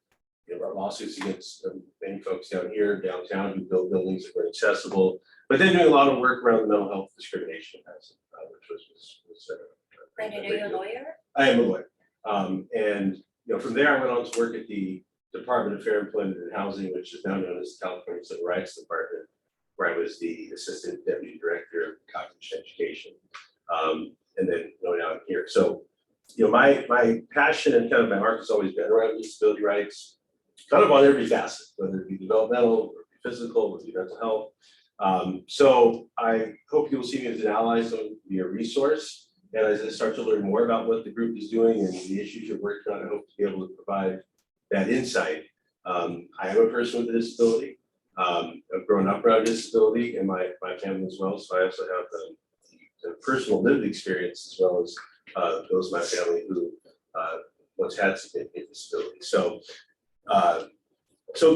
brought lawsuits against many folks down here, downtown, who build buildings that were accessible, but then doing a lot of work around the mental health discrimination in housing, which was Brandon, are you a lawyer? I am a lawyer. And from there I went on to work at the Department of Fair Employment and Housing, which is now known as the California Civil Rights Department, where I was the Assistant Deputy Director of Cognition Education. And then now I'm here. So, my passion and kind of my heart has always been around disability rights, kind of on every facet, whether it be developmental, or physical, or mental health. So I hope you'll see me as an ally, so be a resource. And as I start to learn more about what the group is doing and the issues you're working on, I hope to be able to provide that insight. I am a person with a disability. I've grown up around disability in my family as well, so I also have the personal lived experience as well as those in my family who once had significant disability. So,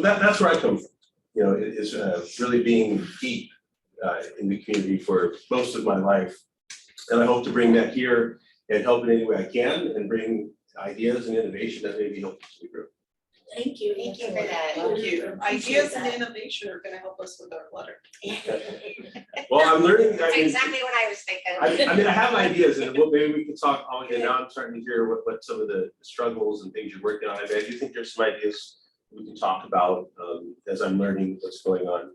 that's where I come from. It is really being deep in the community for most of my life, and I hope to bring that here and help in any way I can, and bring ideas and innovation that maybe help the group. Thank you. Thank you for that. Thank you. Ideas and innovation are gonna help us with our letter. Well, I'm learning. That's exactly what I was thinking. I have ideas, and maybe we can talk. And now I'm starting to hear what some of the struggles and things you're working on. I do think there's some ideas we can talk about as I'm learning what's going on.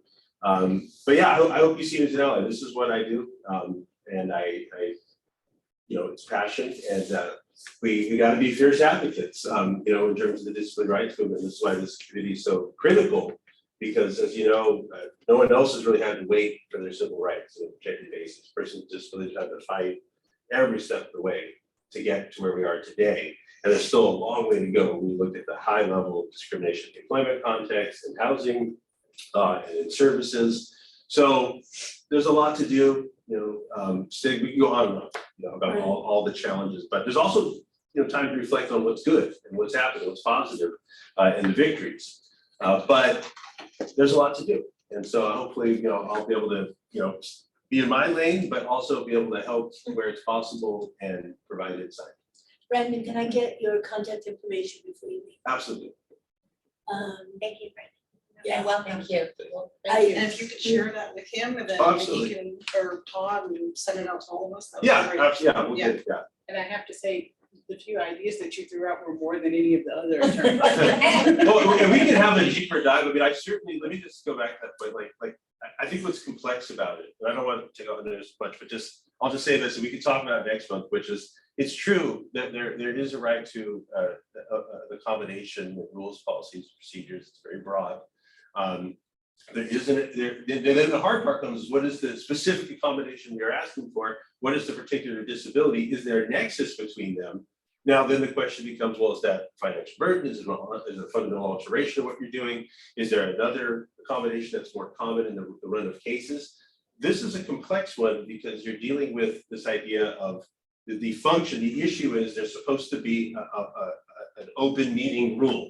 But yeah, I hope you see it as an ally. This is what I do, and I it's passion, and we got to be fierce advocates. In terms of the disability rights movement. This is why this committee is so critical, because as you know, no one else has really had to wait for their civil rights on a protected basis. Persons with disabilities have to fight every step of the way to get to where we are today. And there's still a long way to go when we look at the high level of discrimination in employment context and housing and in services. So there's a lot to do. We can go on and on about all the challenges, but there's also time to reflect on what's good and what's happening, what's positive, and the victories. But there's a lot to do, and so hopefully I'll be able to be in my lane, but also be able to help where it's possible and provide insight. Brandon, can I get your contact information before you leave? Absolutely. Thank you, Brandon. Yeah. And welcome. Thank you. And if you could share that with him, and then Absolutely. he can, or Todd, and send it out to all of us. that would be Yeah, great. absolutely. Yeah, we'll get it, yeah. And I have to say, the few ideas that you threw out were more than any of the other attorneys. Well, and we can have a deeper dive. I mean, let me just go back to that point. Like, I think what's complex about it, and I don't want to take on this much, but I'll just say this, and we can talk about it next month, which is, it's true that there is a right to the combination of rules, policies, procedures. It's very broad. There isn't then the hard part comes, what is the specific accommodation you're asking for? What is the particular disability? Is there a nexus between them? Now, then the question becomes, well, is that financial burden? Is it a fundamental alteration of what you're doing? Is there another accommodation that's more common in the run of cases? This is a complex one because you're dealing with this idea of the function. The issue is there's supposed to be an open meeting rule,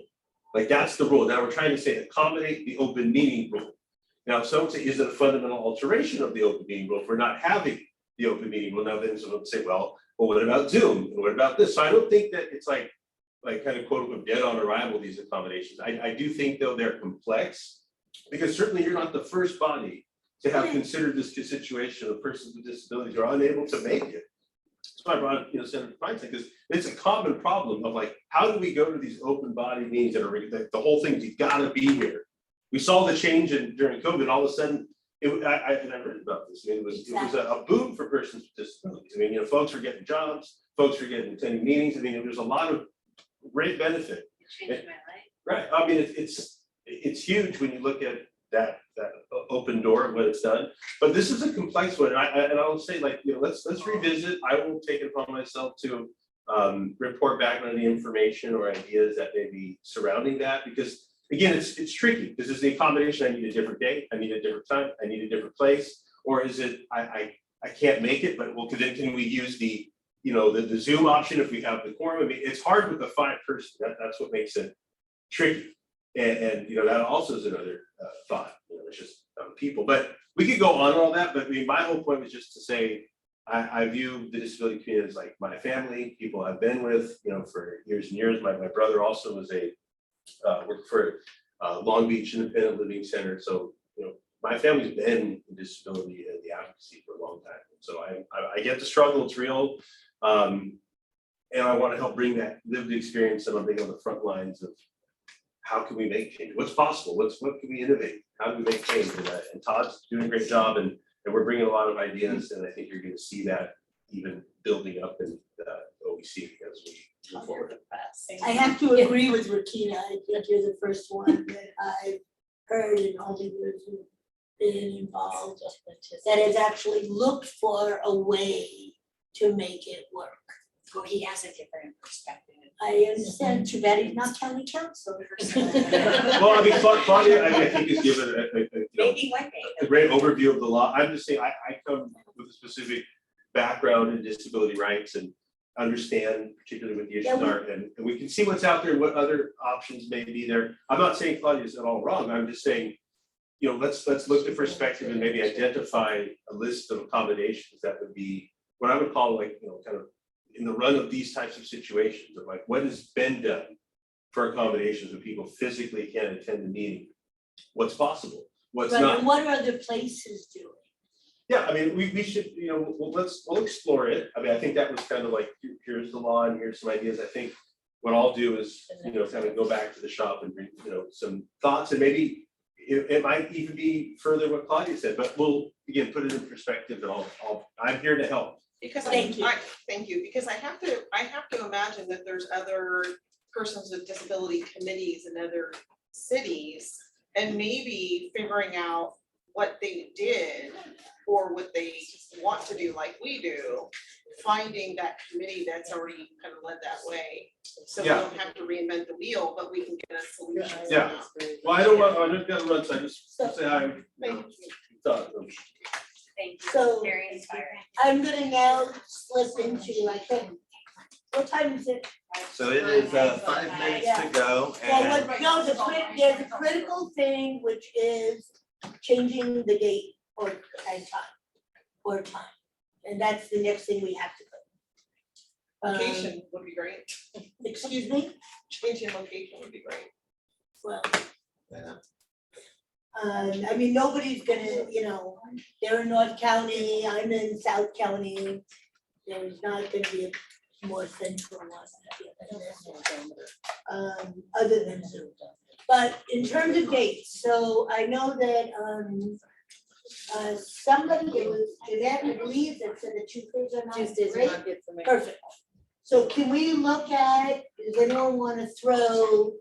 Like, that's the rule. Now we're trying to say accommodate the open meeting rule. Now, some say, is it a fundamental alteration of the open meeting rule if we're not having the open meeting rule? Now then someone will say, well, what about Zoom? And what about this? So I don't think that it's like kind of quote unquote dead on arrival, these accommodations. I do think though they're complex, because certainly you're not the first body to have considered this situation of persons with disabilities who are unable to make it. So I brought, Senator Feinstein, because it's a common problem of like, how do we go to these open body meetings that are, the whole thing, you gotta be here. We saw the change during COVID, all of a sudden, and I read about this, I mean, it was a boom for persons with disabilities. I mean, folks were getting jobs, folks were attending meetings. I mean, there's a lot of great benefit. It changed my life. Right, I mean, it's huge when you look at that open door when it's done, but this is a complex one, and I'll say, like, let's revisit. I will take it upon myself to report back on any information or ideas that may be surrounding that, because again, it's tricky. This is the accommodation. I need a different date, I need a different time, I need a different place, or is it I can't make it, but well, then can we use the the Zoom option if we have the quorum? I mean, it's hard with the 5-person. That's what makes it tricky. And that also is another thought. It's just people. But we could go on all that. But I mean, my whole point was just to say I view the disability community as like my family, people I've been with, for years and years. My brother also was worked for Long Beach Independent Living Center. So my family's been in disability and the advocacy for a long time. So I get the struggle. It's real. And I want to help bring that lived experience, and I'm being on the front lines of how can we make change? What's possible? What can we innovate? How do we make change? And Todd's doing a great job, and we're bringing a lot of ideas, and I think you're going to see that even building up in OEC as we move forward. I have to agree with Rakina. I think you're the first one that I've heard in all the years who've been involved that has actually looked for a way to make it work. Oh, he has a different perspective. I understand, too bad he's not county council. Well, I mean, Claudia, I think is given Maybe one day. a great overview of the law. I'm just saying, I come with a specific background in disability rights and understand particularly what the issues are, and we can see what's out there, what other options may be there. I'm not saying Claudia's at all wrong. I'm just saying, let's look at perspective and maybe identify a list of accommodations that would be what I would call kind of in the run of these types of situations of like what has been done for accommodations when people physically can't attend the meeting. What's possible? What's not? And what are other places doing? Yeah, I mean, we should, we'll explore it. I mean, I think that was kind of like, here's the law and here's some ideas. I think what I'll do is, kind of go back to the shop and bring, some thoughts, and maybe it might even be further what Claudia said, but we'll again put it in perspective, and I'm here to help. Because Thank you. Thank you, because I have to imagine that there's other persons with disability committees in other cities, and maybe figuring out what they did or what they want to do like we do, finding that committee that's already kind of led that way. So we don't have to reinvent the wheel, but we can get a solution. Yeah. Well, I just gotta run, so I just say hi. Thank Thank you, So- very inspiring. I'm gonna now slip into, I think, what time is it? So it is 5 minutes to go, Well, and there's a critical thing, which is changing the date or time. And that's the next thing we have to do. Location would be great. Excuse me? Changing location would be great. Well. I mean, nobody's gonna, they're in North County, I'm in South County. There's not gonna be a more central one. Other than Zoom. But in terms of dates, so I know that, somebody, it was Jeanette, I believe, that said that Tuesdays are not Tuesdays are great. not good for me. Perfect. So can we look at, does anyone wanna throw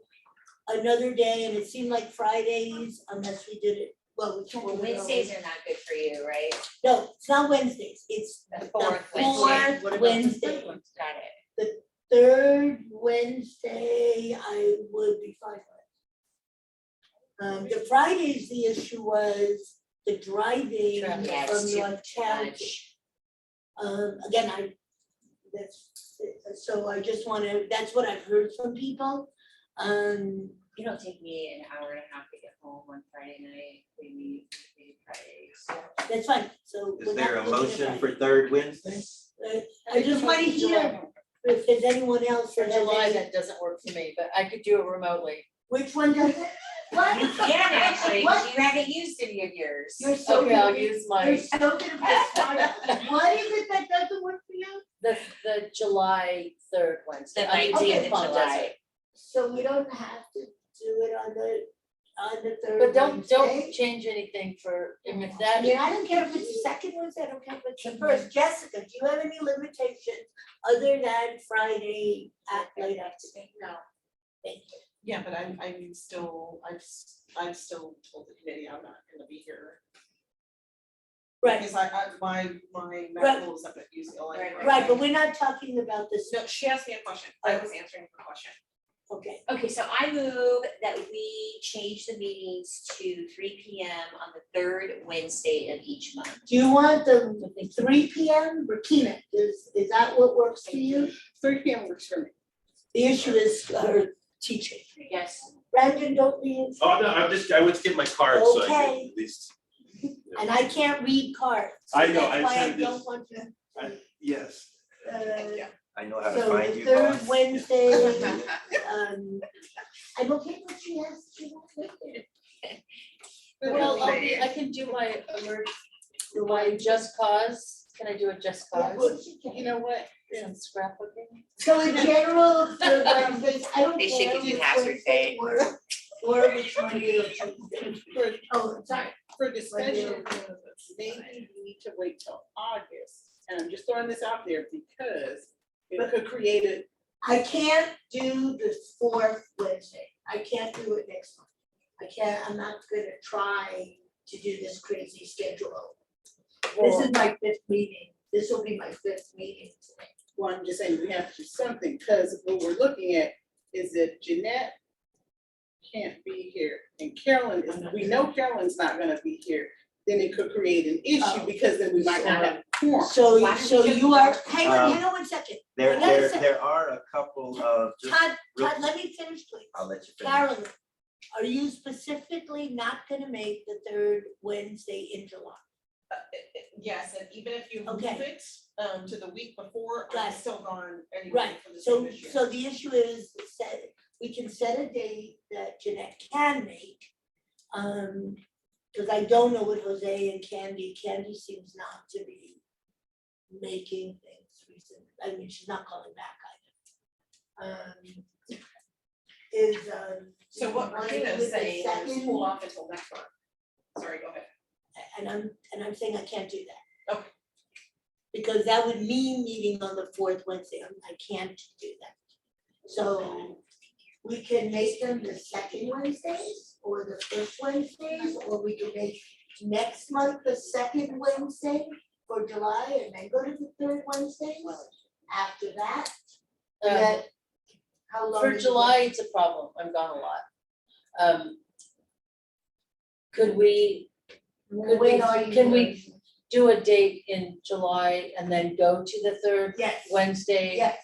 another day, and it seemed like Fridays, unless we did it, well, we can't. Well, Wednesdays are not good for you, right? No, it's not Wednesdays, it's The the fourth Wednesday. What fourth about the Wednesday. third one? Got it. Third Wednesday, I would be fine with. The Fridays, the issue was the driving Traffic. Yeah, from it's too North County. much. Again, so I just wanna, that's what I've heard from people. It'll take me an hour and a half to get home on Friday night, we meet Friday, so. That's fine, so. Is we're there not a looking motion at for third Wednesday? I just want to hear if there's anyone else For that has July, any, that doesn't work for me, but I could do it remotely. which one does it? What? You can actually, What? you haven't used any of yours. You're so Okay, I'll gonna be- use my, You're so gonna be smart. What is it that doesn't work for you? the July 3rd Wednesday. The I need to 19th of apologize. July. So we don't have to do it on the third But don't Wednesday? change anything for, I mean, if I that, mean, I don't care if it's the second Wednesday, I don't care if it's the first. Jessica, do you have any limitations other than Friday at late afternoon? No. Thank you. Yeah, but I'm still, I've still told the committee I'm not gonna be here. Right, Because my medical is up at UCLA. right, but we're not talking about this, No, she asked me a question, I was answering her question. okay. Okay, so I move that we change the meetings to 3 p.m. on the third Wednesday of each month. Do you want the 3 p.m. Burkina, is that what works for you? 3 p.m. works for me. The issue is her teaching. Yes. Brandon, don't be, Oh, no, I would skip my card, so I Okay. could at least. and I can't read cards. I know, That's I why I said this- don't want to, Yes. I know how to so find the you, third boss. Wednesday, I'm okay with she has, she won't live there. well, I can do my just cause. Can I do a just Yeah, cause? well, she can. You know what? Some scrapbooking? So in general, third Wednesdays, I don't They should care give you which hazard Wednesday pay. or which Monday or Tuesday. Oh, sorry. For discussion, maybe we need to wait till August. And I'm just throwing this out there because it could create a, I can't do the fourth Wednesday. I can't do it next month. I can't, I'm not gonna try to do this crazy schedule. This is my fifth meeting. This will be my fifth meeting today. well, I'm just saying we have to do something, because what we're looking at is that Jeanette can't be here and Carolyn, we know Carolyn's not gonna be here, then it could create an issue because then we might not have a quorum. So, Why don't so we just you are, vote? hang on 1 second. There, Hang on a there, second. there are a couple of, just, Todd, real- let me finish, please. I'll let you finish. Carolyn, are you specifically not gonna make the third Wednesday in July? Yes, and even if you move Okay. it, to the week before, Got I'm it. still gone anyway Right, for the so, same issue. so the issue is we can set a date that Jeanette can make. Cause I don't know what Jose and Candy seems not to be making things recent, I mean, she's not calling back either. So what wanna Martina do is it the saying is second? hold off until next month. Sorry, go ahead. And I'm saying I can't do that. Okay. Because that would mean meeting on the fourth Wednesday, I can't do that. So we can make them the second Wednesdays or the first Wednesdays, or we can make next month the second Wednesday for July and then go to the third Wednesday after that. That, how long? For is it? July, it's a problem, I'm gone a lot. Could we When are you? can we do a date in July and then go to the third Yes, Wednesday yes,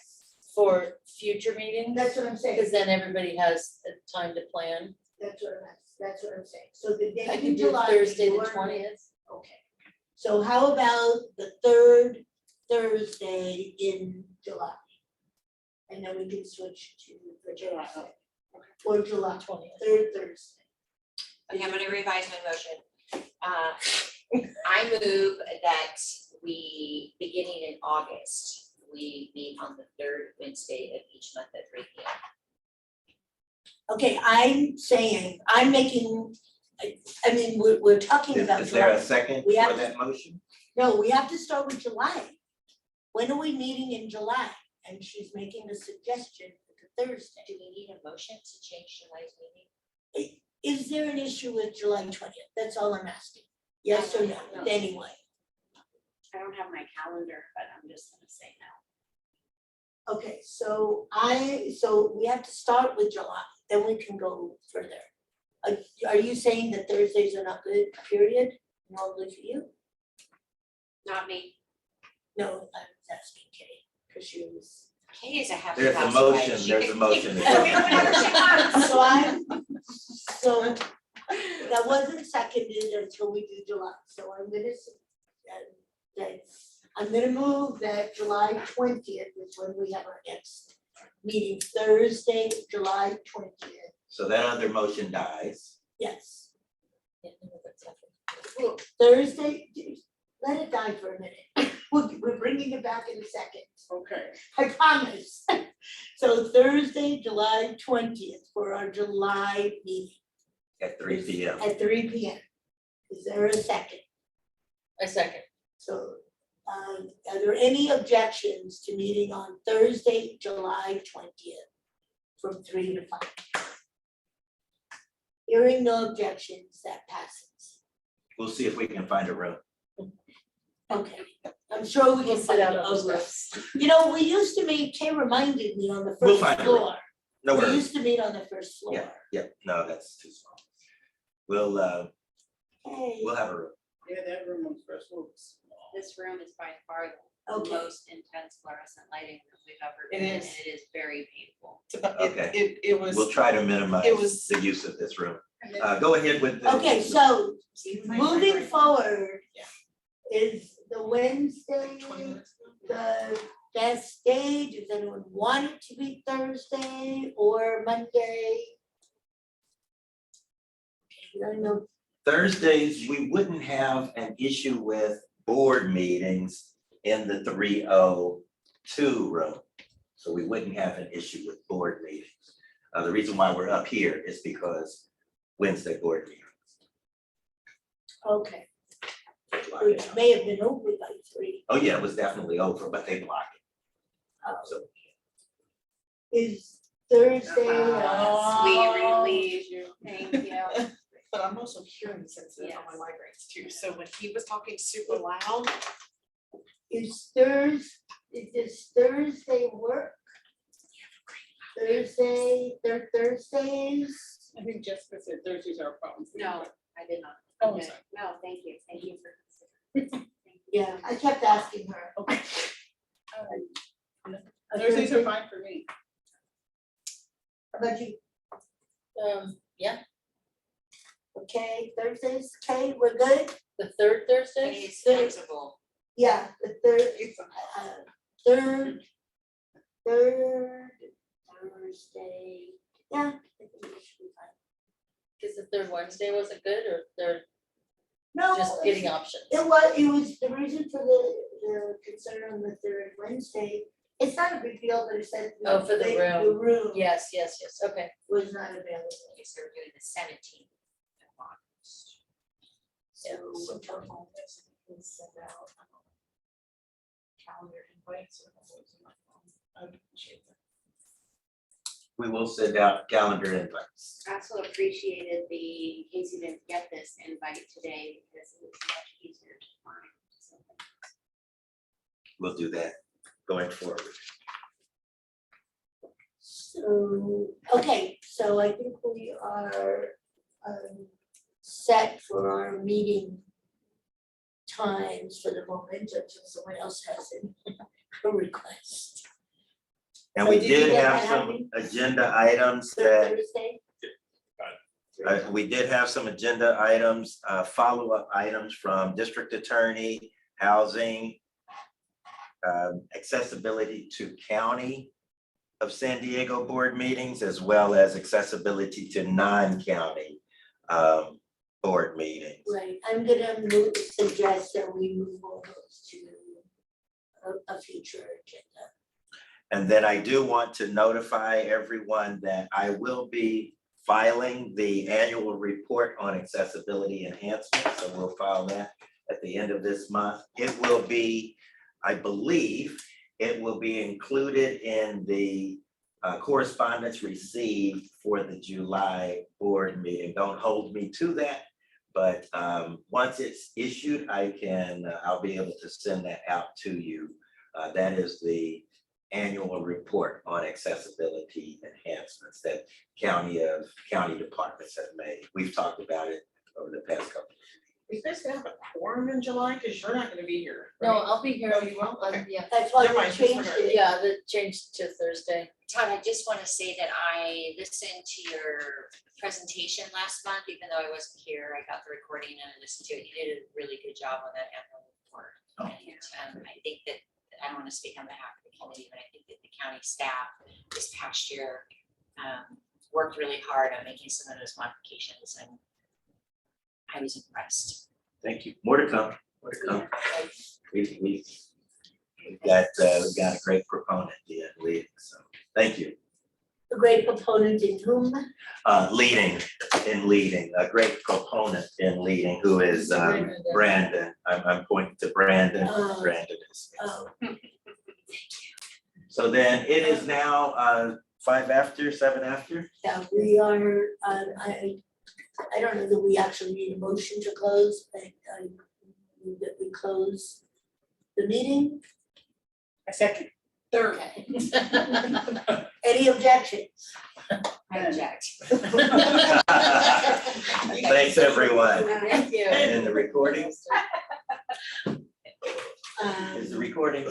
for future meetings? that's what I'm saying. Because then everybody has time to plan. That's what I'm saying. So the I date could in do July. Thursday the you are- 20th. Okay. So how about the third Thursday in July? And then we can switch to the July. Or July, 20th. third Thursday. Okay, I'm gonna revise my motion. I move that we, beginning in August, we meet on the third Wednesday of each month at 3 p.m. Okay, I'm saying, I'm making, I mean, we're talking about Is there a July. second We have for to- that motion? No, we have to start with July. When are we meeting in July? And she's making a suggestion for the Thursday. Do we need a motion to change July's meeting? Is there an issue with July 20th? That's all I'm asking. Yes or no? No. Anyway. I don't have my calendar, but I'm just gonna say no. Okay, so we have to start with July, then we can go further. Are you saying that Thursdays are not good, period, normally for you? Not me. No, I was asking Kate, because she was Kay is a happy There's a housewife. motion, She there's can a motion. do whatever she wants. So that wasn't seconded until we did July, so I'm gonna move that July 20th is when we have our next meeting, Thursday, July 20th, So that other motion dies. yes. Well, Thursday, let it die for a minute, we're bringing it back in a second. Okay. I promise. So Thursday, July 20th for our July meeting At 3 p.m. at 3 p.m. Is there a second? A second. So, are there any objections to meeting on Thursday, July 20th from 3 to 5? Hearing no objections, that passes. We'll see if we can find a room. Okay, I'm sure we We'll can sit find out a on the room. roofs. You know, we used to meet, Kay reminded me on the We'll first find a room. floor. No We worries. used to meet on the first floor. Yeah, no, that's too small. We'll Hey, have a room. Yeah, that room on the first floor was small. This room is by far the okay, most intense fluorescent lighting that we've ever It been in, and is. it is very painful. Okay. It was. We'll try to minimize It was- the use of this room. And then- Go ahead with the. okay, so My moving library. forward, is the Wednesday 20 minutes. the best day? Does anyone want it to be Thursday or Monday? I don't know, Thursdays, we wouldn't have an issue with board meetings in the 302 room. So we wouldn't have an issue with board meetings. The reason why we're up here is because Wednesday board meetings. okay, which may have been over by 3. Oh, yeah, it was definitely over, but they blocked it. So Is Thursday? Sweet relief, thank you. But I'm also hearing sensitive on my migraines too, so when he was talking super loud, Does Thursday work? Thursdays? I think Jessica said Thursdays are a problem. for you, No, but- I did not. Oh, Okay. sorry. No, thank you for considering. Yeah, I kept asking her. Okay. Thursdays are fine for me. How about you? Yeah, Okay, Thursdays, okay, we're good? the third Thursday? It's flexible. Yeah, the third Thursday, yeah, I think it should be fine. Because the third Wednesday wasn't good, or they're No, just getting options? it was the reason for the concern on the third Wednesday. It's not a big deal, but it said. Oh, for the room. The room Yes, okay. was not available, Okay, so we're doing the 17th of August. so. Sometime this, we can send out calendar invites or what's on my phone. I would appreciate that. we will send out calendar invites. I also appreciated in case you didn't get this invite today, because it was much easier to find. So We'll do that going forward. So, okay, so I think we are set for our meeting times for the moment until someone else has a request. And So we did you did get have that, some Abby? agenda items that Thursday? we did have some agenda items, follow-up items from district attorney, housing, accessibility to county of San Diego board meetings, as well as accessibility to non-county board meetings. Right, I'm gonna suggest that we move all those to a future agenda. And then I do want to notify everyone that I will be filing the annual report on accessibility enhancement, so we'll file that at the end of this month. It will be, I believe, it will be included in the correspondence received for the July board meeting. Don't hold me to that, but once it's issued, I'll be able to send that out to you. That is the annual report on accessibility enhancements that county departments have made. We've talked about it over the past couple of you guys gonna have a quorum in July? Cause you're not gonna be here. No, right? I'll be here. Oh, you will? Okay. Yeah, That's why Never we mind, changed disregard. it. yeah, that changed to Thursday. Todd, I just want to say that I listened to your presentation last month, even though I wasn't here. I got the recording and I listened to it. You did a really good job on that annual report. And I think that, I don't want to speak on behalf of the committee, but I think that the county staff this past year worked really hard on making some of those modifications, and I was impressed. Thank you. More to come, more to come. We've got a great proponent in leading, so thank you. A great proponent in whom? Leading, a great proponent in leading, who is Brandon. I'm pointing to Brandon. Oh. Brandon is. Oh, So then it is now 7 after. yeah, we are, I don't know that we actually need a motion to close, but I move that we close the meeting. A second. Third. Okay. Any objections? I object. Thanks, everyone. Thank you. And then the recording, Um, is the recording